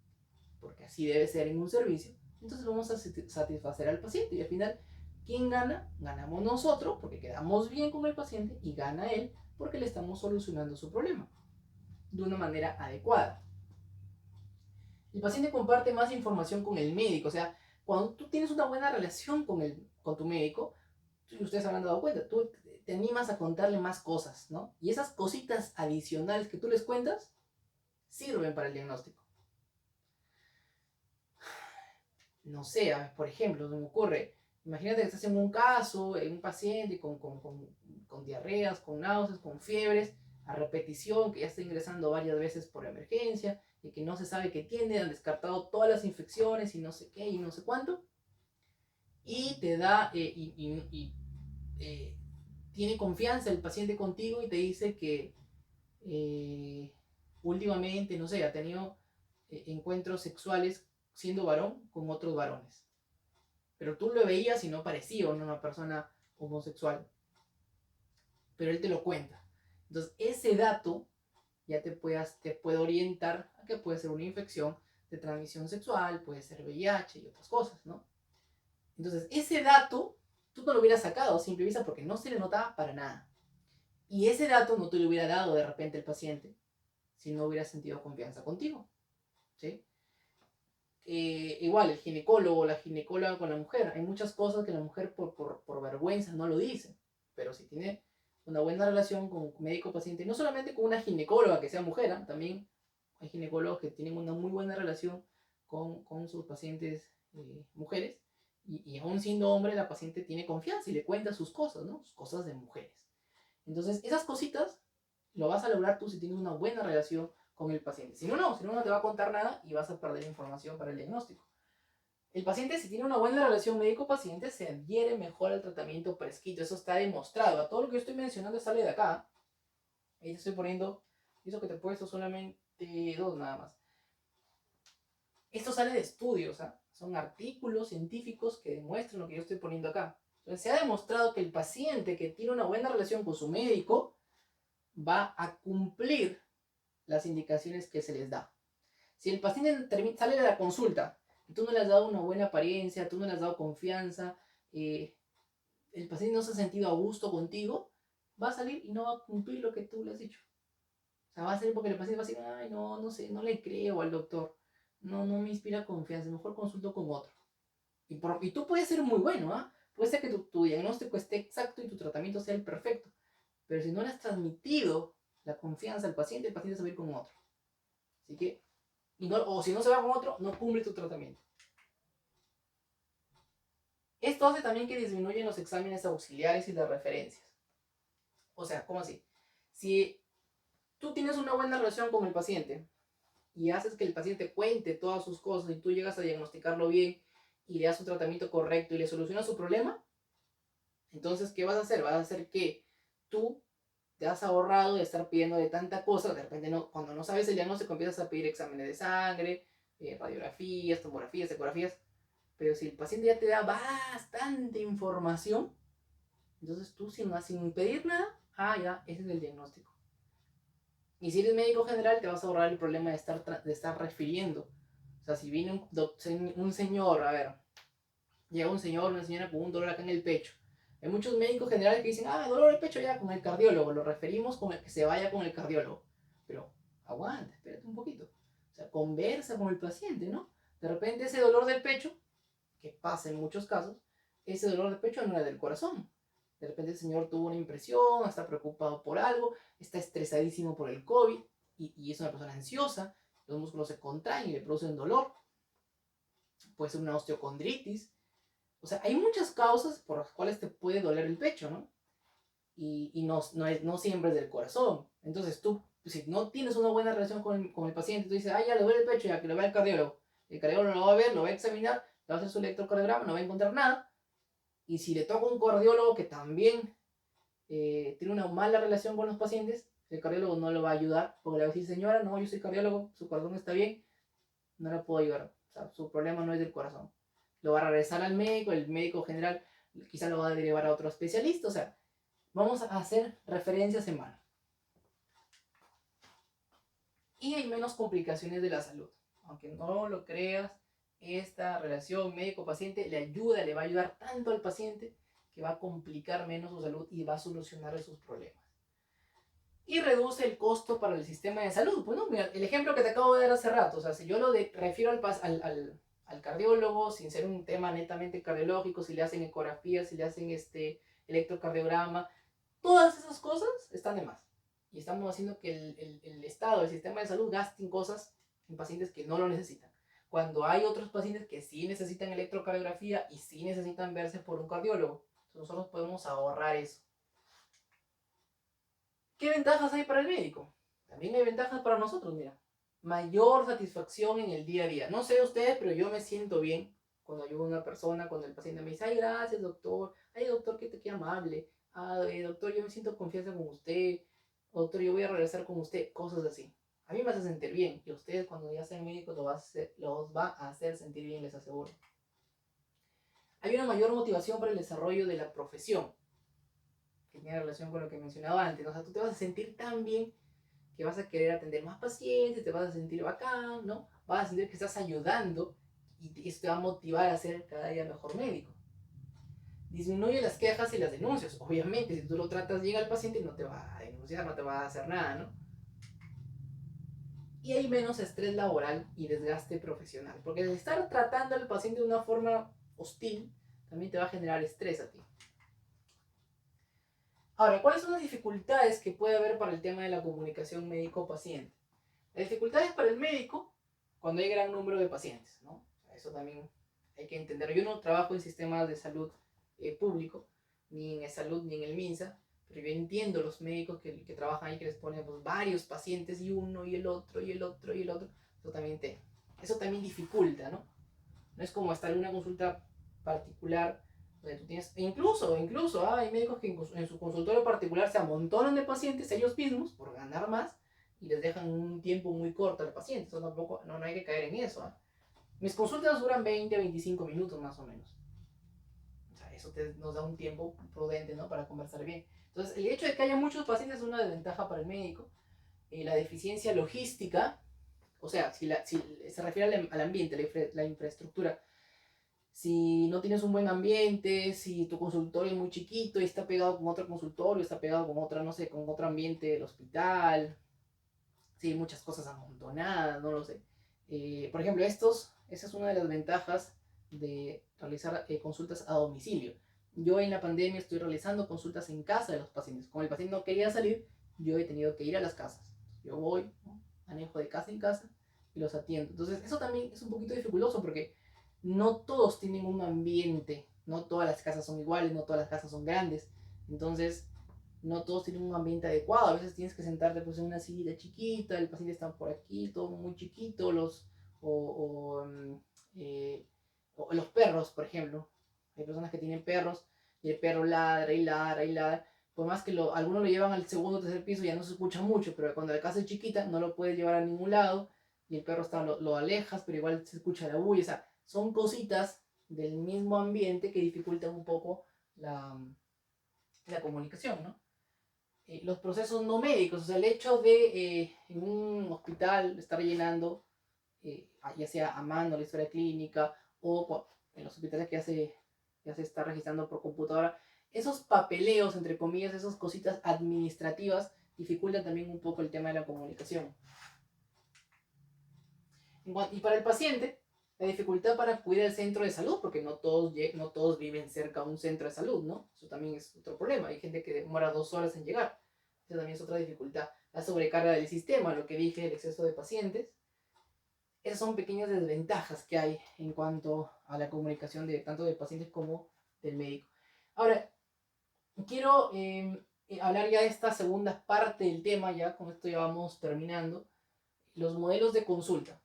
porque así debe ser en un servicio, entonces vamos a satisfacer al paciente y al final, ¿quién gana? Ganamos nosotros porque quedamos bien con el paciente y gana él porque le estamos solucionando su problema de una manera adecuada. El paciente comparte más información con el médico, o sea, cuando tú tienes una buena relación con tu médico, ustedes habrán dado cuenta, tú te animas a contarle más cosas, ¿no? Y esas cositas adicionales que tú les cuentas sirven para el diagnóstico. No sé, por ejemplo, se me ocurre, imagínate que estás en un caso, en un paciente con diarreas, con náuseas, con fiebres, a repetición, que ya está ingresando varias veces por emergencia, y que no se sabe qué tiene, han descartado todas las infecciones y no sé qué y no sé cuánto, y te da, tiene confianza el paciente contigo y te dice que últimamente, no sé, ha tenido encuentros sexuales siendo varón con otros varones. Pero tú lo veías y no parecía una persona homosexual. Pero él te lo cuenta. Entonces, ese dato ya te puede orientar a que puede ser una infección de transmisión sexual, puede ser VIH y otras cosas, ¿no? Entonces, ese dato tú no lo hubieras sacado a simple vista porque no se le notaba para nada. Y ese dato no te lo hubiera dado de repente el paciente si no hubiera sentido confianza contigo, ¿sí? Igual, el ginecólogo o la ginecóloga con la mujer. Hay muchas cosas que la mujer por vergüenza no lo dice, pero si tiene una buena relación con médico-paciente, no solamente con una ginecóloga que sea mujer, ¿eh? También hay ginecólogos que tienen una muy buena relación con sus pacientes mujeres, y aún siendo hombre, la paciente tiene confianza y le cuenta sus cosas, ¿no? Sus cosas de mujeres. Entonces, esas cositas lo vas a lograr tú si tienes una buena relación con el paciente. Si no, no te va a contar nada y vas a perder información para el diagnóstico. El paciente, si tiene una buena relación médico-paciente, se adhiere mejor al tratamiento prescrito. Eso está demostrado. A todo lo que yo estoy mencionando sale de acá. Ahí te estoy poniendo, eso que te he puesto solamente dos nada más. Esto sale de estudios, ¿eh? Son artículos científicos que demuestran lo que yo estoy poniendo acá. Entonces, se ha demostrado que el paciente que tiene una buena relación con su médico va a cumplir las indicaciones que se les da. Si el paciente sale de la consulta y tú no le has dado una buena apariencia, tú no le has dado confianza, el paciente no se ha sentido a gusto contigo, va a salir y no va a cumplir lo que tú le has dicho. O sea, va a salir porque el paciente va a decir, ay, no, no sé, no le creo al doctor, no me inspira confianza, mejor consulto con otro. Y tú puedes ser muy bueno, ¿ah? Puede ser que tu diagnóstico esté exacto y tu tratamiento sea el perfecto, pero si no le has transmitido la confianza al paciente, el paciente se va a ir con otro. Así que, o si no se va con otro, no cumple tu tratamiento. Esto hace también que disminuyan los exámenes auxiliares y las referencias. O sea, ¿cómo así? Si tú tienes una buena relación con el paciente y haces que el paciente cuente todas sus cosas y tú llegas a diagnosticarlo bien y le das un tratamiento correcto y le solucionas su problema, entonces, ¿qué vas a hacer? Vas a hacer que tú te has ahorrado de estar pidiendo de tanta cosa. De repente, cuando no sabes el diagnóstico, empiezas a pedir exámenes de sangre, radiografías, tomografías, ecografías. Pero si el paciente ya te da bastante información, entonces tú sin pedir nada, ya, ese es el diagnóstico. Y si eres médico general, te vas a ahorrar el problema de estar refiriendo. O sea, si viene un señor, a ver, llega un señor, una señora con un dolor acá en el pecho. Hay muchos médicos generales que dicen, dolor de pecho ya con el cardiólogo, lo referimos con el que se vaya con el cardiólogo. Pero aguanta, espérate un poquito. O sea, conversa con el paciente, ¿no? De repente ese dolor del pecho, que pasa en muchos casos, ese dolor de pecho no es del corazón. De repente el señor tuvo una impresión, está preocupado por algo, está estresadísimo por el COVID y es una persona ansiosa, los músculos se contraen y le producen dolor. Puede ser una osteocondritis. O sea, hay muchas causas por las cuales te puede doler el pecho, ¿no? Y no siempre es del corazón. Entonces tú, si no tienes una buena relación con el paciente, tú dices, ya le duele el pecho, ya que lo vea el cardiólogo. El cardiólogo lo va a ver, lo va a examinar, le va a hacer su electrocardiograma, no va a encontrar nada. Y si le toca un cardiólogo que también tiene una mala relación con los pacientes, el cardiólogo no lo va a ayudar, porque le va a decir, señora, no, yo soy cardiólogo, su corazón está bien, no la puedo ayudar. O sea, su problema no es del corazón. Lo va a regresar al médico, el médico general quizá lo va a derivar a otro especialista. O sea, vamos a hacer referencias en mano. Y hay menos complicaciones de la salud. Aunque no lo creas, esta relación médico-paciente le va a ayudar tanto al paciente que va a complicar menos su salud y va a solucionar sus problemas. Y reduce el costo para el sistema de salud. Bueno, mira, el ejemplo que te acabo de dar hace rato, o sea, si yo refiero al cardiólogo sin ser un tema netamente cardiológico, si le hacen ecografía, si le hacen electrocardiograma, todas esas cosas están de más. Y estamos haciendo que el Estado, el sistema de salud, gasten cosas en pacientes que no lo necesitan. Cuando hay otros pacientes que sí necesitan electrocardiografía y sí necesitan verse por un cardiólogo, nosotros podemos ahorrar eso. ¿Qué ventajas hay para el médico? También hay ventajas para nosotros, mira. Mayor satisfacción en el día a día. No sé ustedes, pero yo me siento bien cuando ayudo a una persona, cuando el paciente me dice, ay, gracias, doctor. Ay, doctor, qué amable. Doctor, yo me siento confianza con usted. Doctor, yo voy a regresar con usted. Cosas así. A mí me hace sentir bien. Y ustedes, cuando ya sean médicos, los va a hacer sentir bien, les aseguro. Hay una mayor motivación para el desarrollo de la profesión, que tiene relación con lo que mencionaba antes. O sea, tú te vas a sentir tan bien que vas a querer atender más pacientes, te vas a sentir bacán, ¿no? Vas a sentir que estás ayudando y eso te va a motivar a ser cada día mejor médico. Disminuye las quejas y las denuncias. Obviamente, si tú lo tratas bien al paciente, no te va a denunciar, no te va a hacer nada, ¿no? Y hay menos estrés laboral y desgaste profesional. Porque el estar tratando al paciente de una forma hostil también te va a generar estrés a ti. Ahora, ¿cuáles son las dificultades que puede haber para el tema de la comunicación médico-paciente? Las dificultades para el médico cuando hay gran número de pacientes, ¿no? Eso también hay que entender. Yo no trabajo en sistemas de salud público, ni en salud, ni en el MINSA, Pero yo entiendo los médicos que trabajan ahí, que les ponen pues, varios pacientes y uno y el otro y el otro y el otro. Eso también dificulta, ¿no? No es como estar en una consulta particular donde tú tienes, incluso hay médicos que en su consultorio particular se amontonan de pacientes ellos mismos por ganar más y les dejan un tiempo muy corto al paciente. Eso tampoco, no hay que caer en eso. ¿Eh? Mis consultas duran 20 a 25 minutos más o menos. O sea, eso nos da un tiempo prudente, ¿no? Para conversar bien. Entonces, el hecho de que haya muchos pacientes es una desventaja para el médico. La deficiencia logística, o sea, si se refiere al ambiente, la infraestructura, si no tienes un buen ambiente, si tu consultorio es muy chiquito y está pegado con otro consultorio, está pegado con otra, no sé, con otro ambiente del hospital, sí, muchas cosas amontonadas, no lo sé. Por ejemplo, esa es una de las ventajas de realizar consultas a domicilio. Yo en la pandemia estoy realizando consultas en casa de los pacientes. Como el paciente no quería salir, yo he tenido que ir a las casas. Yo voy, ¿no? Manejo de casa en casa y los atiendo. Entonces, eso también es un poquito dificultoso porque no todos tienen un ambiente, no todas las casas son iguales, no todas las casas son grandes. Entonces, no todos tienen un ambiente adecuado. A veces tienes que sentarte pues, en una silla chiquita, el paciente está por aquí, todo muy chiquito, o, o, mm, eh, o los perros, por ejemplo. Hay personas que tienen perros y el perro ladra y ladra y ladra. Por más que algunos lo llevan al segundo o tercer piso, ya no se escucha mucho, pero cuando la casa es chiquita no lo puedes llevar a ningún lado y el perro lo alejas, pero igual se escucha la bulla. O sea, son cositas del mismo ambiente que dificultan un poco la comunicación, ¿no? Los procesos no médicos, o sea, el hecho de en un hospital estar llenando, ya sea a mano la historia clínica o en los hospitales que ya se está registrando por computadora, esos papeleos, entre comillas, esas cositas administrativas, dificultan también un poco el tema de la comunicación. Y para el paciente, la dificultad para acudir al centro de salud, porque no todos viven cerca de un centro de salud, ¿no? Eso también es otro problema. Hay gente que demora 2 horas en llegar. Esa también es otra dificultad. La sobrecarga del sistema, lo que dije, el exceso de pacientes. Esas son pequeñas desventajas que hay en cuanto a la comunicación tanto de pacientes como del médico. Ahora, quiero hablar ya de esta segunda parte del tema, ya con esto ya vamos terminando. Los modelos de consulta.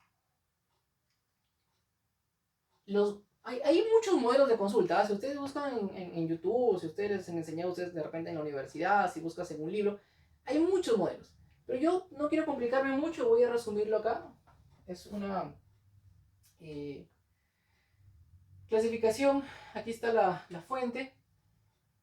Hay muchos modelos de consulta. Si ustedes buscan en YouTube, si ustedes les han enseñado a ustedes de repente en la universidad, si buscas en un libro, hay muchos modelos. Pero yo no quiero complicarme mucho, voy a resumirlo acá. Es una clasificación, aquí está la fuente.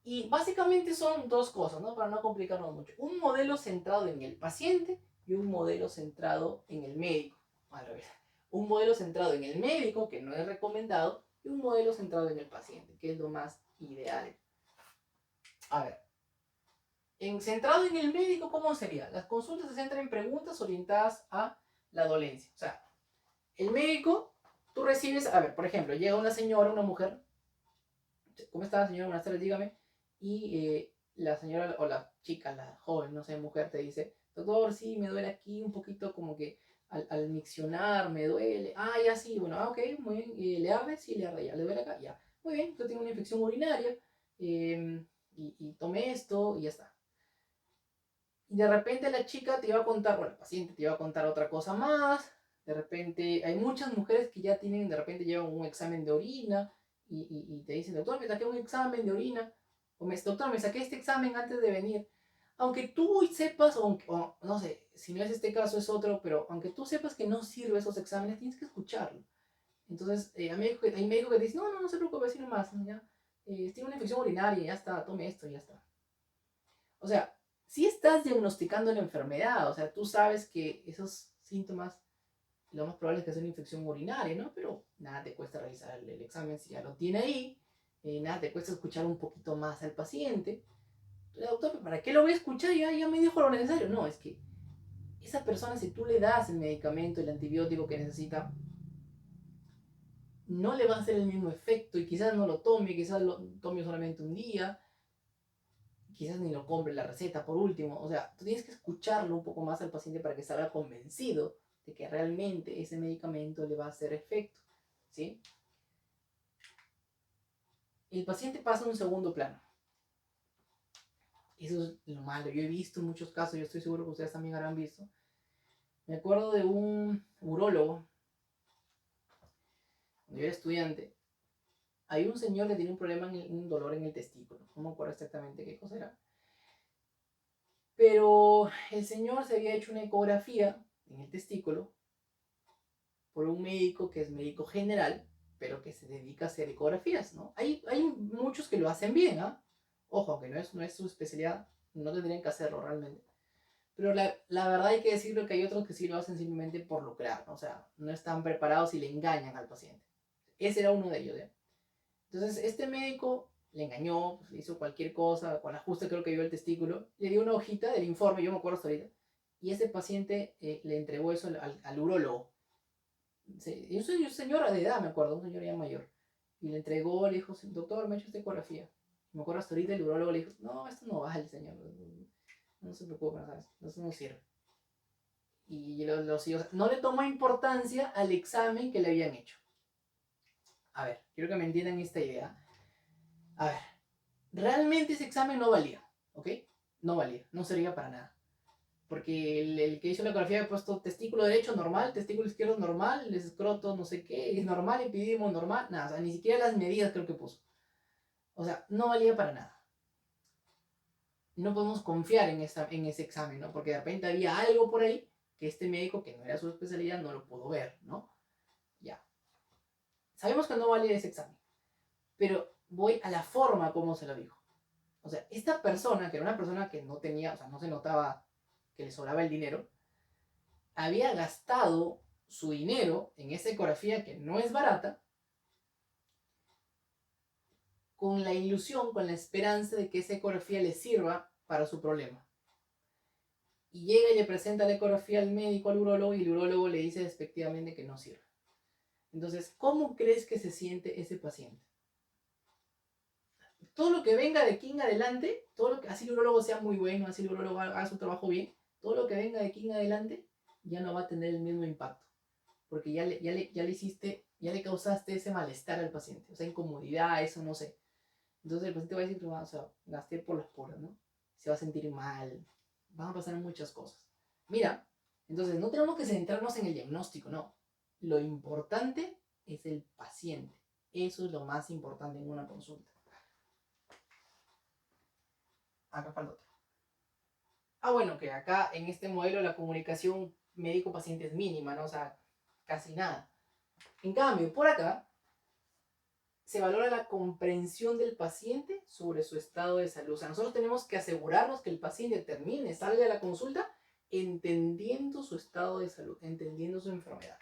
Y básicamente son dos cosas, ¿no? Para no complicarnos mucho. Un modelo centrado en el paciente y un modelo centrado en el médico. Al revés. Un modelo centrado en el médico, que no es recomendado, y un modelo centrado en el paciente, que es lo más ideal. A ver, centrado en el médico, ¿cómo sería? Las consultas se centran en preguntas orientadas a la dolencia. O sea, el médico, tú recibes, a ver, por ejemplo, llega una señora, una mujer, ¿cómo está señora? Buenas tardes, dígame. Y la señora o la chica, la joven, no sé, mujer, te dice, doctor, sí, me duele aquí un poquito como que al miccionar me duele. Ah, ya sí, bueno, ok, muy bien. ¿Le arde? Sí, le arde, ya. ¿Le duele acá? Ya. Muy bien, usted tiene una infección urinaria y tome esto y ya está. Y de repente la chica te iba a contar, bueno, el paciente te iba a contar otra cosa más. De repente, hay muchas mujeres que ya tienen, de repente llevan un examen de orina y te dicen, doctor, me saqué un examen de orina. O doctor, me saqué este examen antes de venir. Aunque tú sepas, o no sé, si no es este caso es otro, pero aunque tú sepas que no sirve esos exámenes, tienes que escucharlo. Entonces, hay médicos que te dicen, no se preocupe, así nomás, ya. Tiene una infección urinaria, ya está, tome esto, ya está. O sea, si estás diagnosticando la enfermedad, o sea, tú sabes que esos síntomas, lo más probable es que sea una infección urinaria, ¿no? Pero nada te cuesta realizar el examen si ya lo tiene ahí, nada te cuesta escuchar un poquito más al paciente. Doctor, ¿para qué lo voy a escuchar? Ya me dijo lo necesario. No, es que esa persona, si tú le das el medicamento, el antibiótico que necesita, no le va a hacer el mismo efecto y quizás no lo tome, quizás lo tome solamente un día, quizás ni lo compre la receta por último. O sea, tú tienes que escucharlo un poco más al paciente para que salga convencido de que realmente ese medicamento le va a hacer efecto, ¿sí? El paciente pasa a un segundo plano. Eso es lo malo. Yo he visto muchos casos, yo estoy seguro que ustedes también habrán visto. Me acuerdo de un urólogo, cuando yo era estudiante. Hay un señor que tiene un problema, un dolor en el testículo. No me acuerdo exactamente qué cosa era. Pero el señor se había hecho una ecografía en el testículo por un médico que es médico general, pero que se dedica a hacer ecografías, ¿no? Hay muchos que lo hacen bien, ¿ah? Ojo, aunque no es su especialidad, no tendrían que hacerlo realmente. Pero la verdad hay que decirlo que hay otros que sí lo hacen simplemente por lucrar, ¿no? O sea, no están preparados y le engañan al paciente. Ese era uno de ellos, ¿ya? Entonces, este médico le engañó, pues, le hizo cualquier cosa, con ajuste creo que vio el testículo, le dio una hojita del informe, yo me acuerdo hasta ahorita, y ese paciente le entregó eso al urólogo. Sí, yo soy un señor de edad, me acuerdo, un señor ya mayor. Y le entregó, le dijo, doctor, me ha hecho esta ecografía. Me acuerdo hasta ahorita el urólogo le dijo, no, esto no vale, señor. No se preocupe, ¿sabes? Eso no sirve. Y no le tomó importancia al examen que le habían hecho. A ver, quiero que me entiendan esta idea. A ver, realmente ese examen no valía, ¿ok? No valía, no servía para nada. Porque el que hizo la ecografía había puesto testículo derecho normal, testículo izquierdo normal, el escroto no sé qué, es normal, epidimo normal, nada, o sea, ni siquiera las medidas creo que puso. O sea, no valía para nada. No podemos confiar en ese examen, ¿no? Porque de repente había algo por ahí que este médico, que no era su especialidad, no lo pudo ver, ¿no? Ya. Sabemos que no valía ese examen, pero voy a la forma como se lo dijo. O sea, esta persona, que era una persona que no tenía, o sea, no se notaba que le sobraba el dinero, había gastado su dinero en esa ecografía que no es barata, con la ilusión, con la esperanza de que esa ecografía le sirva para su problema. Y llega y le presenta la ecografía al médico, al urólogo, y el urólogo le dice despectivamente que no sirve. Entonces, ¿cómo crees que se siente ese paciente? Todo lo que venga de aquí en adelante, así el urólogo sea muy bueno, así el urólogo haga su trabajo bien, todo lo que venga de aquí en adelante ya no va a tener el mismo impacto. Porque ya le hiciste, ya le causaste ese malestar al paciente, o sea, incomodidad, eso no sé. Entonces el paciente va a decir, o sea, gasté por las puras, ¿no? Se va a sentir mal, van a pasar muchas cosas. Mira, entonces no tenemos que centrarnos en el diagnóstico, no. Lo importante es el paciente. Eso es lo más importante en una consulta. Acá falta otro. Bueno, que acá en este modelo la comunicación médico-paciente es mínima, ¿no? O sea, casi nada. En cambio, por acá se valora la comprensión del paciente sobre su estado de salud. O sea, nosotros tenemos que asegurarnos que el paciente termine, salga de la consulta entendiendo su estado de salud, entendiendo su enfermedad.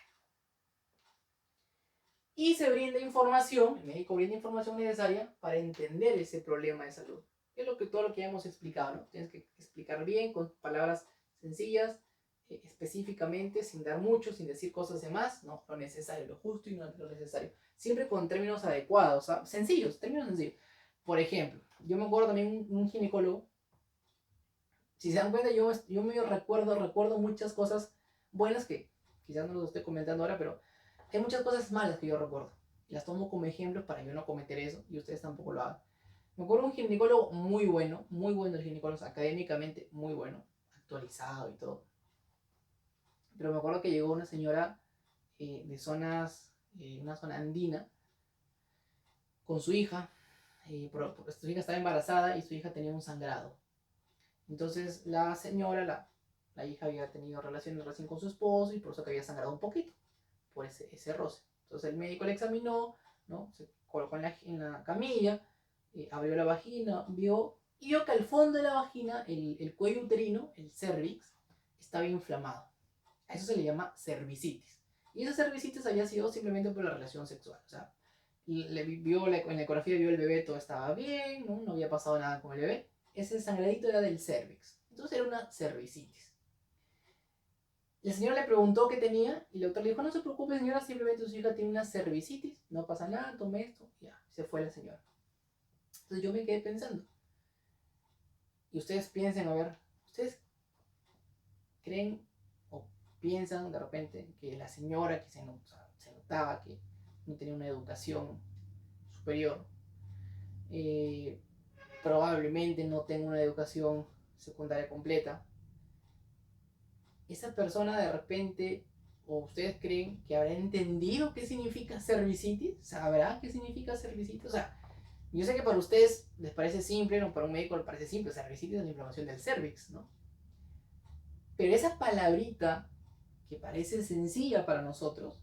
Y se brinda información, el médico brinda información necesaria para entender ese problema de salud. Que es todo lo que ya hemos explicado, ¿no? Tienes que explicar bien, con palabras sencillas, específicamente, sin dar mucho, sin decir cosas de más, no, lo necesario, lo justo y no lo necesario. Siempre con términos adecuados, sencillos, términos sencillos. Por ejemplo, yo me acuerdo también un ginecólogo, si se dan cuenta, yo medio recuerdo muchas cosas buenas que quizás no lo estoy comentando ahora, pero hay muchas cosas malas que yo recuerdo. Y las tomo como ejemplos para yo no cometer eso y ustedes tampoco lo hagan. Me acuerdo un ginecólogo muy bueno el ginecólogo, académicamente muy bueno, actualizado y todo. Pero me acuerdo que llegó una señora de zonas, una zona andina, con su hija, porque su hija estaba embarazada y su hija tenía un sangrado. Entonces la señora, la hija había tenido relaciones recién con su esposo y por eso que había sangrado un poquito, por ese roce. Entonces el médico le examinó, ¿no? Se colocó en la camilla, abrió la vagina, vio que al fondo de la vagina, el cuello uterino, el cervix, estaba inflamado. A eso se le llama cervicitis. Y esa cervicitis había sido simplemente por la relación sexual. O sea, en la ecografía vio el bebé, todo estaba bien, no había pasado nada con el bebé. Ese sangradito era del cervix. Entonces era una cervicitis. La señora le preguntó qué tenía y el doctor le dijo, no se preocupe señora, simplemente su hija tiene una cervicitis, no pasa nada, tome esto, ya, se fue la señora. Entonces yo me quedé pensando, y ustedes piensen, a ver, ¿ustedes creen o piensan de repente que la señora que se notaba que no tenía una educación superior, probablemente no tenga una educación secundaria completa, esa persona de repente, o ustedes creen que habrá entendido qué significa cervicitis, sabrá qué significa cervicitis, o sea, yo sé que para ustedes les parece simple, no, para un médico les parece simple, cervicitis es la inflamación del cervix, ¿no? Pero esa palabrita que parece sencilla para nosotros,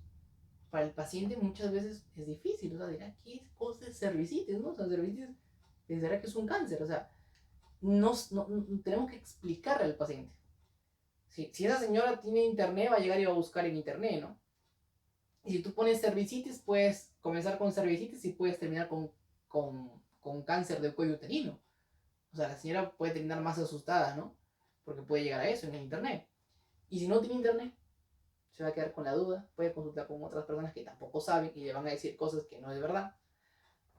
para el paciente muchas veces es difícil, o sea, dirá, ¿qué cosa es cervicitis, no? O sea, cervicitis pensará que es un cáncer, o sea, tenemos que explicarle al paciente. Si esa señora tiene internet, va a llegar y va a buscar en internet, ¿no? Y si tú pones cervicitis, puedes comenzar con cervicitis y puedes terminar con cáncer del cuello uterino. O sea, la señora puede terminar más asustada, ¿no? Porque puede llegar a eso en el internet. Y si no tiene internet, se va a quedar con la duda, puede consultar con otras personas que tampoco saben y le van a decir cosas que no es verdad.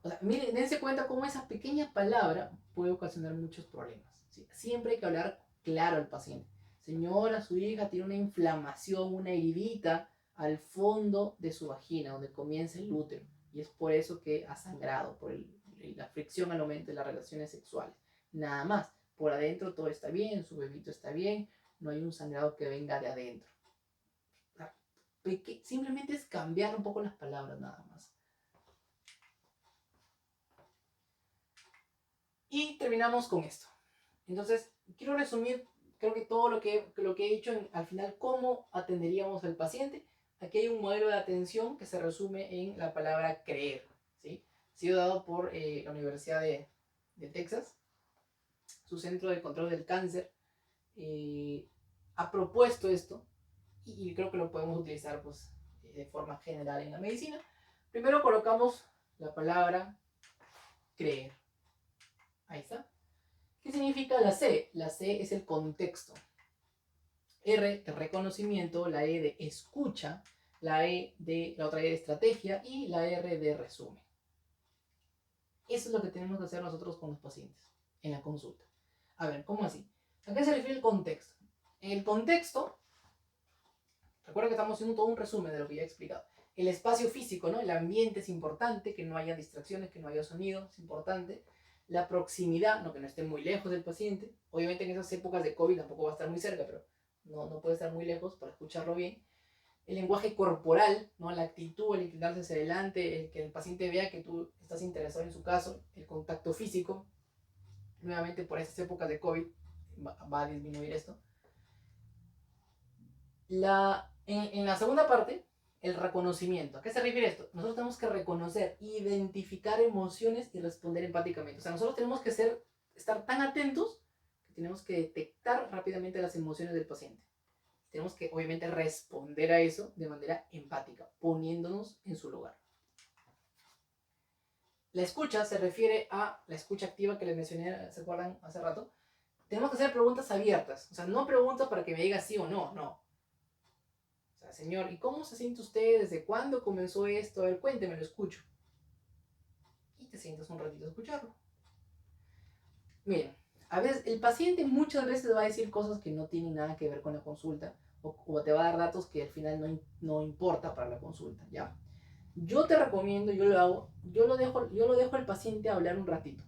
O sea, miren, dense cuenta cómo esa pequeña palabra puede ocasionar muchos problemas. ¿Sí? Siempre hay que hablar claro al paciente. Señora, su hija tiene una inflamación, una heridita al fondo de su vagina, donde comienza el útero. Y es por eso que ha sangrado, por la fricción al momento de las relaciones sexuales. Nada más. Por adentro todo está bien, su bebito está bien, no hay un sangrado que venga de adentro. Simplemente es cambiar un poco las palabras nada más. Y terminamos con esto. Entonces, quiero resumir, creo que todo lo que he dicho al final, cómo atenderíamos al paciente. Aquí hay un modelo de atención que se resume en la palabra creer, ¿sí? Ha sido dado por la Universidad de Texas, su Centro de Control del Cáncer, ha propuesto esto y creo que lo podemos utilizar pues, de forma general en la medicina. Primero colocamos la palabra creer. Ahí está. ¿Qué significa la C? La C es el contexto. R de reconocimiento, la E de escucha, la otra E de estrategia y la R de resumen. Eso es lo que tenemos que hacer nosotros con los pacientes en la consulta. A ver, ¿cómo así? ¿A qué se refiere el contexto? En el contexto, recuerda que estamos haciendo todo un resumen de lo que ya he explicado. El espacio físico, ¿no? El ambiente es importante, que no haya distracciones, que no haya sonido, es importante. La proximidad, no que no esté muy lejos del paciente. Obviamente en esas épocas de COVID tampoco va a estar muy cerca, pero no puede estar muy lejos para escucharlo bien. El lenguaje corporal, ¿no? La actitud, el inclinarse hacia adelante, el que el paciente vea que tú estás interesado en su caso, el contacto físico. Nuevamente por esas épocas de COVID va a disminuir esto. En la segunda parte, el reconocimiento. ¿A qué se refiere esto? Nosotros tenemos que reconocer, identificar emociones y responder empáticamente. O sea, nosotros tenemos que estar tan atentos que tenemos que detectar rápidamente las emociones del paciente. Tenemos que, obviamente, responder a eso de manera empática, poniéndonos en su lugar. La escucha se refiere a la escucha activa que les mencioné, ¿se acuerdan hace rato? Tenemos que hacer preguntas abiertas. O sea, no preguntas para que me diga sí o no, no. O sea, señor, ¿y cómo se siente usted? ¿Desde cuándo comenzó esto? A ver, cuénteme, lo escucho. Y te sientas un ratito a escucharlo. Miren, a veces el paciente muchas veces va a decir cosas que no tienen nada que ver con la consulta o te va a dar datos que al final no importa para la consulta, ¿ya? Yo te recomiendo, yo lo hago, yo lo dejo al paciente hablar un ratito,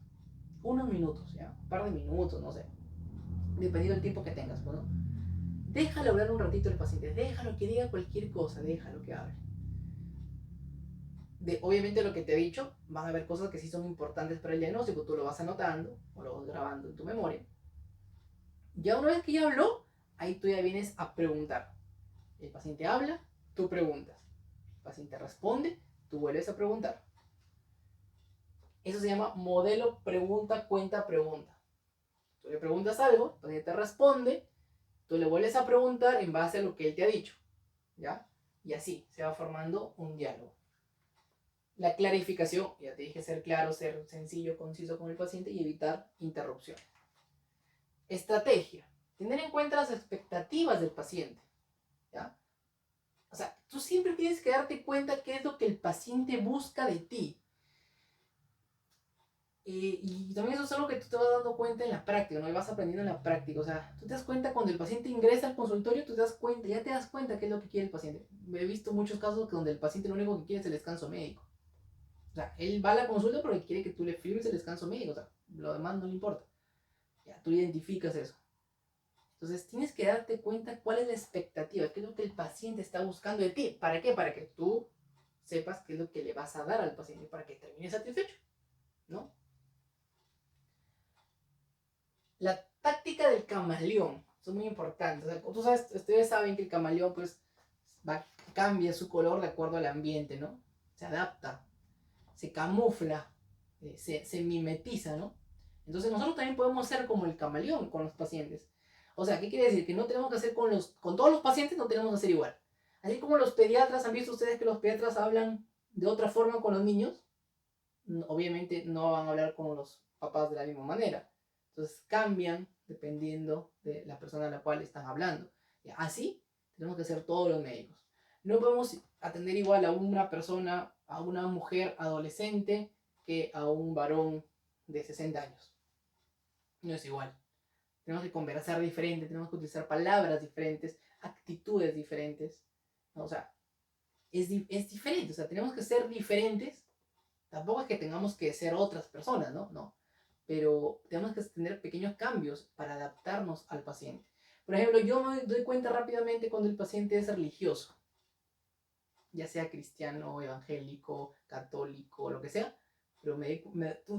unos minutos, ¿ya? Un par de minutos, no sé, dependiendo del tiempo que tengas, ¿no? Déjalo hablar un ratito al paciente, déjalo que diga cualquier cosa, déjalo que hable. Obviamente lo que te he dicho, van a haber cosas que sí son importantes para el diagnóstico, tú lo vas anotando o lo vas grabando en tu memoria. Ya una vez que ya habló, ahí tú ya vienes a preguntar. El paciente habla, tú preguntas. El paciente responde, tú vuelves a preguntar. Eso se llama modelo pregunta, cuenta, pregunta. Tú le preguntas algo, el paciente te responde, tú le vuelves a preguntar en base a lo que él te ha dicho. ¿Ya? Y así se va formando un diálogo. La clarificación, ya te dije, ser claro, ser sencillo, conciso con el paciente y evitar interrupciones. Estrategia. Tener en cuenta las expectativas del paciente. ¿Ya? O sea, tú siempre tienes que darte cuenta qué es lo que el paciente busca de ti. Y también eso es algo que tú te vas dando cuenta en la práctica, ¿no? Y vas aprendiendo en la práctica. O sea, tú te das cuenta cuando el paciente ingresa al consultorio, tú te das cuenta, ya te das cuenta qué es lo que quiere el paciente. He visto muchos casos donde el paciente lo único que quiere es el descanso médico. O sea, él va a la consulta porque quiere que tú le firmes el descanso médico. O sea, lo demás no le importa. Ya, tú identificas eso. Entonces tienes que darte cuenta cuál es la expectativa, qué es lo que el paciente está buscando de ti. ¿Para qué? Para que tú sepas qué es lo que le vas a dar al paciente para que termine satisfecho, ¿no? La táctica del camaleón, eso es muy importante. O sea, tú sabes, ustedes saben que el camaleón pues cambia su color de acuerdo al ambiente, ¿no? Se adapta, se camufla, se mimetiza, ¿no? Entonces nosotros también podemos ser como el camaleón con los pacientes. O sea, ¿qué quiere decir? Que no tenemos que hacer con todos los pacientes, no tenemos que hacer igual. Así como los pediatras, ¿han visto ustedes que los pediatras hablan de otra forma con los niños? Obviamente no van a hablar con los papás de la misma manera. Entonces cambian dependiendo de la persona a la cual están hablando. Y así tenemos que ser todos los médicos. No podemos atender igual a una persona, a una mujer adolescente, que a un varón de 60 años. No es igual. Tenemos que conversar diferente, tenemos que utilizar palabras diferentes, actitudes diferentes. ¿No? O sea, es diferente. O sea, tenemos que ser diferentes. Tampoco es que tengamos que ser otras personas, ¿no? No. Pero tenemos que tener pequeños cambios para adaptarnos al paciente. Por ejemplo, yo me doy cuenta rápidamente cuando el paciente es religioso, ya sea cristiano, evangélico, católico, lo que sea, pero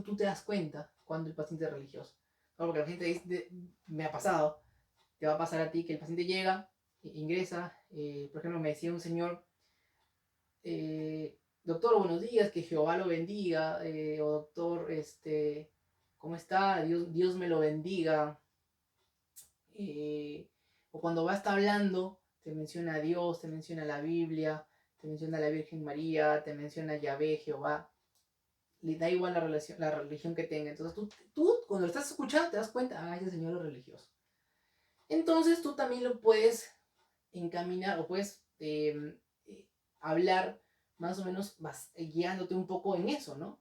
tú te das cuenta cuando el paciente es religioso. ¿No? Porque la gente dice, me ha pasado, te va a pasar a ti que el paciente llega, ingresa, por ejemplo, me decía un señor, doctor, buenos días, que Jehová lo bendiga, o doctor, ¿cómo está? Dios me lo bendiga. O cuando va a estar hablando, te menciona a Dios, te menciona la Biblia, te menciona a la Virgen María, te menciona a Yahvé, Jehová. Le da igual la religión que tenga. Entonces tú cuando lo estás escuchando te das cuenta, ah, ese señor es religioso. Entonces tú también lo puedes encaminar o puedes hablar más o menos guiándote un poco en eso, ¿no?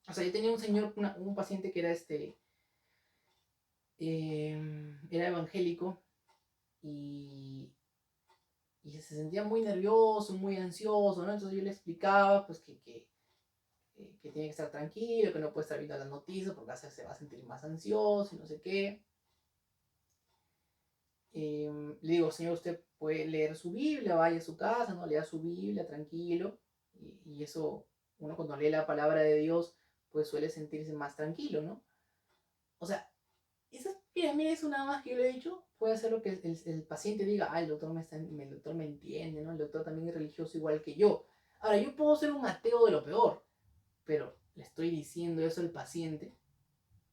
O sea, yo tenía un señor, un paciente que era era evangélico y, y se sentía muy nervioso, muy ansioso, ¿no? Entonces yo le explicaba pues que tiene que estar tranquilo, que no puede estar viendo las noticias porque se va a sentir más ansioso y no sé qué. Le digo, señor, usted puede leer su Biblia, vaya a su casa, ¿no? Lea su Biblia tranquilo. Y eso, uno cuando lee la palabra de Dios, pues suele sentirse más tranquilo, ¿no? O sea, mira, eso nada más que yo le he dicho, puede hacer lo que el paciente diga, ah, el doctor me entiende, ¿no? El doctor también es religioso igual que yo. Ahora, yo puedo ser un ateo de lo peor, pero le estoy diciendo eso al paciente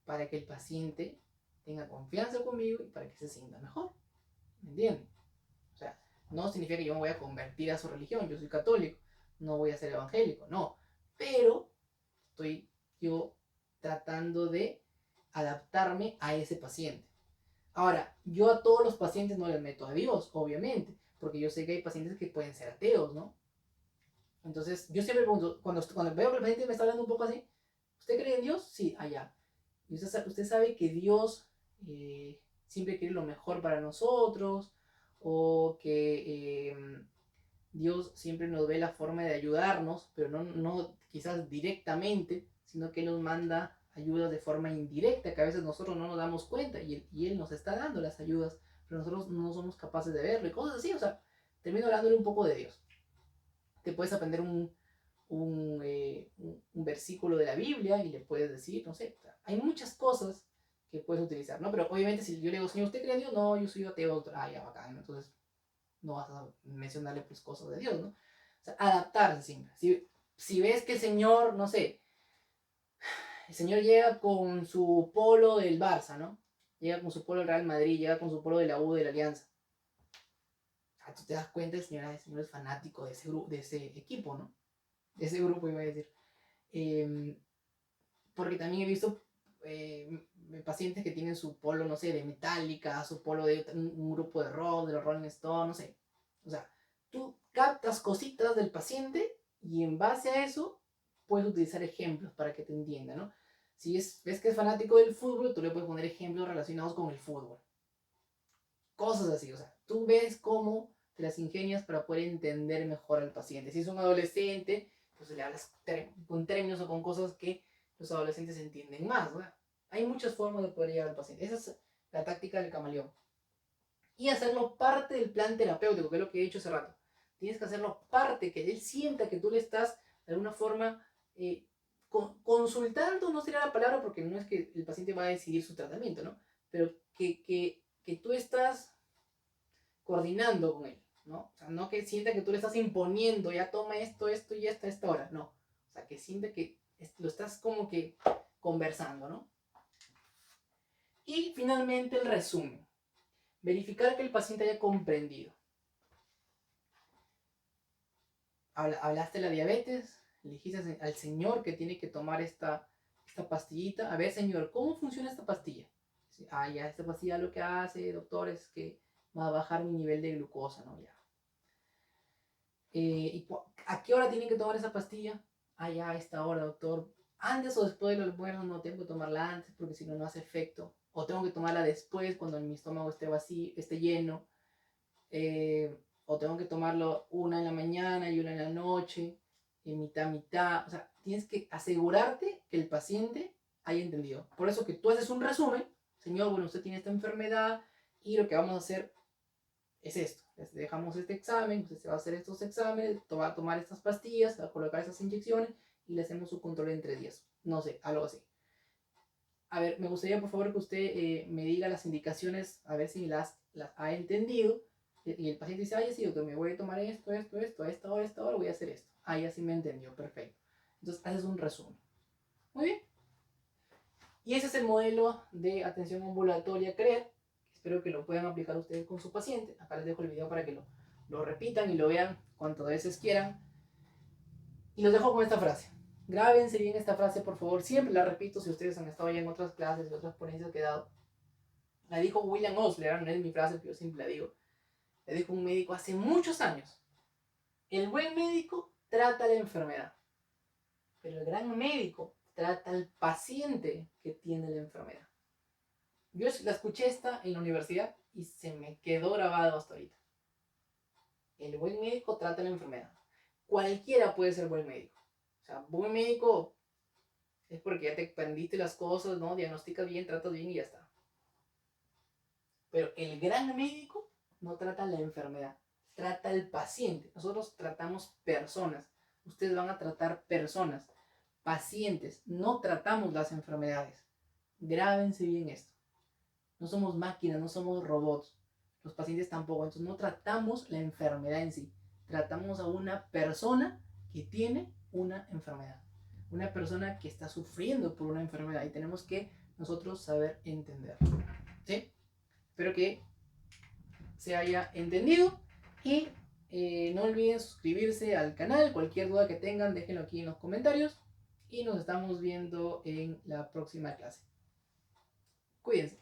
para que el paciente tenga confianza conmigo y para que se sienta mejor. ¿Me entienden? O sea, no significa que yo me voy a convertir a su religión, yo soy católico, no voy a ser evangélico, no. Pero estoy yo tratando de adaptarme a ese paciente. Ahora, yo a todos los pacientes no les meto a Dios, obviamente, porque yo sé que hay pacientes que pueden ser ateos, ¿no? Entonces, yo siempre pregunto, cuando veo que el paciente me está hablando un poco así, ¿usted cree en Dios? Sí, allá. Y usted sabe que Dios siempre quiere lo mejor para nosotros, o que Dios siempre nos ve la forma de ayudarnos, pero no quizás directamente, sino que nos manda ayudas de forma indirecta, que a veces nosotros no nos damos cuenta y él nos está dando las ayudas, pero nosotros no somos capaces de verlo y cosas así. O sea, termino hablándole un poco de Dios. Te puedes aprender un versículo de la Biblia y le puedes decir, no sé, o sea, hay muchas cosas que puedes utilizar, ¿no? Pero obviamente si yo le digo, señor, ¿usted cree en Dios? No, yo soy ateo. Ah, ya, bacán. Entonces no vas a mencionarle pues cosas de Dios, ¿no? O sea, adaptarse siempre. Si ves que el señor, no sé, el señor llega con su polo del Barça, ¿no? Llega con su polo del Real Madrid, llega con su polo de la U de la Alianza. Ah, tú te das cuenta, el señor es fanático de de ese equipo, ¿no? De ese grupo, iba a decir. Porque también he visto pacientes que tienen su polo, no sé, de Metallica, su polo de un grupo de rock, de los Rolling Stones, no sé. O sea, tú captas cositas del paciente y en base a eso puedes utilizar ejemplos para que te entienda, ¿no? Si ves que es fanático del fútbol, tú le puedes poner ejemplos relacionados con el fútbol. Cosas así, o sea, tú ves cómo te las ingenias para poder entender mejor al paciente. Si es un adolescente, Entonces le hablas con términos o con cosas que los adolescentes entienden más, ¿no? Hay muchas formas de poder llegar al paciente. Esa es la táctica del camaleón. Y hacerlo parte del plan terapéutico, que es lo que he dicho hace rato. Tienes que hacerlo parte, que él sienta que tú le estás de alguna forma consultando, no sería la palabra porque no es que el paciente va a decidir su tratamiento, ¿no? Pero que tú estás coordinando con él, ¿no? O sea, no que sienta que tú le estás imponiendo, ya toma esto, esto y esto a esta hora, no. O sea, que sienta que lo estás como que conversando, ¿no? Y finalmente el resumen. Verificar que el paciente haya comprendido. Hablaste de la diabetes, le dijiste al señor que tiene que tomar esta pastillita. A ver, señor, ¿cómo funciona esta pastilla? Ah, ya, esta pastilla lo que hace, doctor, es que va a bajar mi nivel de glucosa, ¿no? Ya. ¿A qué hora tiene que tomar esa pastilla? Ah, ya, a esta hora, doctor. Antes o después del almuerzo, no tengo que tomarla antes porque si no, no hace efecto. O tengo que tomarla después cuando mi estómago esté vacío, esté lleno. O tengo que tomarlo una en la mañana y una en la noche, en mitad, mitad. O sea, tienes que asegurarte que el paciente haya entendido. Por eso que tú haces un resumen, señor, bueno, usted tiene esta enfermedad y lo que vamos a hacer es esto. Les dejamos este examen, usted se va a hacer estos exámenes, va a tomar estas pastillas, va a colocar esas inyecciones y le hacemos su control en 3 días. No sé, algo así. A ver, me gustaría por favor que usted me diga las indicaciones, a ver si las ha entendido. Y el paciente dice, ay, sí, doctor, me voy a tomar esto, a esta hora voy a hacer esto. Ah, ya sí me entendió, perfecto. Entonces haces un resumen. Muy bien. Y ese es el modelo de atención ambulatoria CREAT. Espero que lo puedan aplicar ustedes con su paciente. Acá les dejo el video para que lo repitan y lo vean cuantas veces quieran. Y los dejo con esta frase. Grábense bien esta frase, por favor. Siempre la repito si ustedes han estado ya en otras clases y otras ponencias que he dado. La dijo William Osler, no es mi frase, pero yo siempre la digo. La dijo un médico hace muchos años. El buen médico trata la enfermedad, pero el gran médico trata al paciente que tiene la enfermedad. Yo la escuché esta en la universidad y se me quedó grabado hasta ahorita. El buen médico trata la enfermedad. Cualquiera puede ser buen médico. O sea, buen médico es porque ya te aprendiste las cosas, ¿no? Diagnosticas bien, tratas bien y ya está. Pero el gran médico no trata la enfermedad, trata al paciente. Nosotros tratamos personas. Ustedes van a tratar personas, pacientes. No tratamos las enfermedades. Grábense bien esto. No somos máquinas, no somos robots. Los pacientes tampoco. Entonces no tratamos la enfermedad en sí. Tratamos a una persona que tiene una enfermedad. Una persona que está sufriendo por una enfermedad. Y tenemos que nosotros saber entender. ¿Sí? Espero que se haya entendido. Y no olviden suscribirse al canal. Cualquier duda que tengan, déjenlo aquí en los comentarios. Y nos estamos viendo en la próxima clase. Cuídense.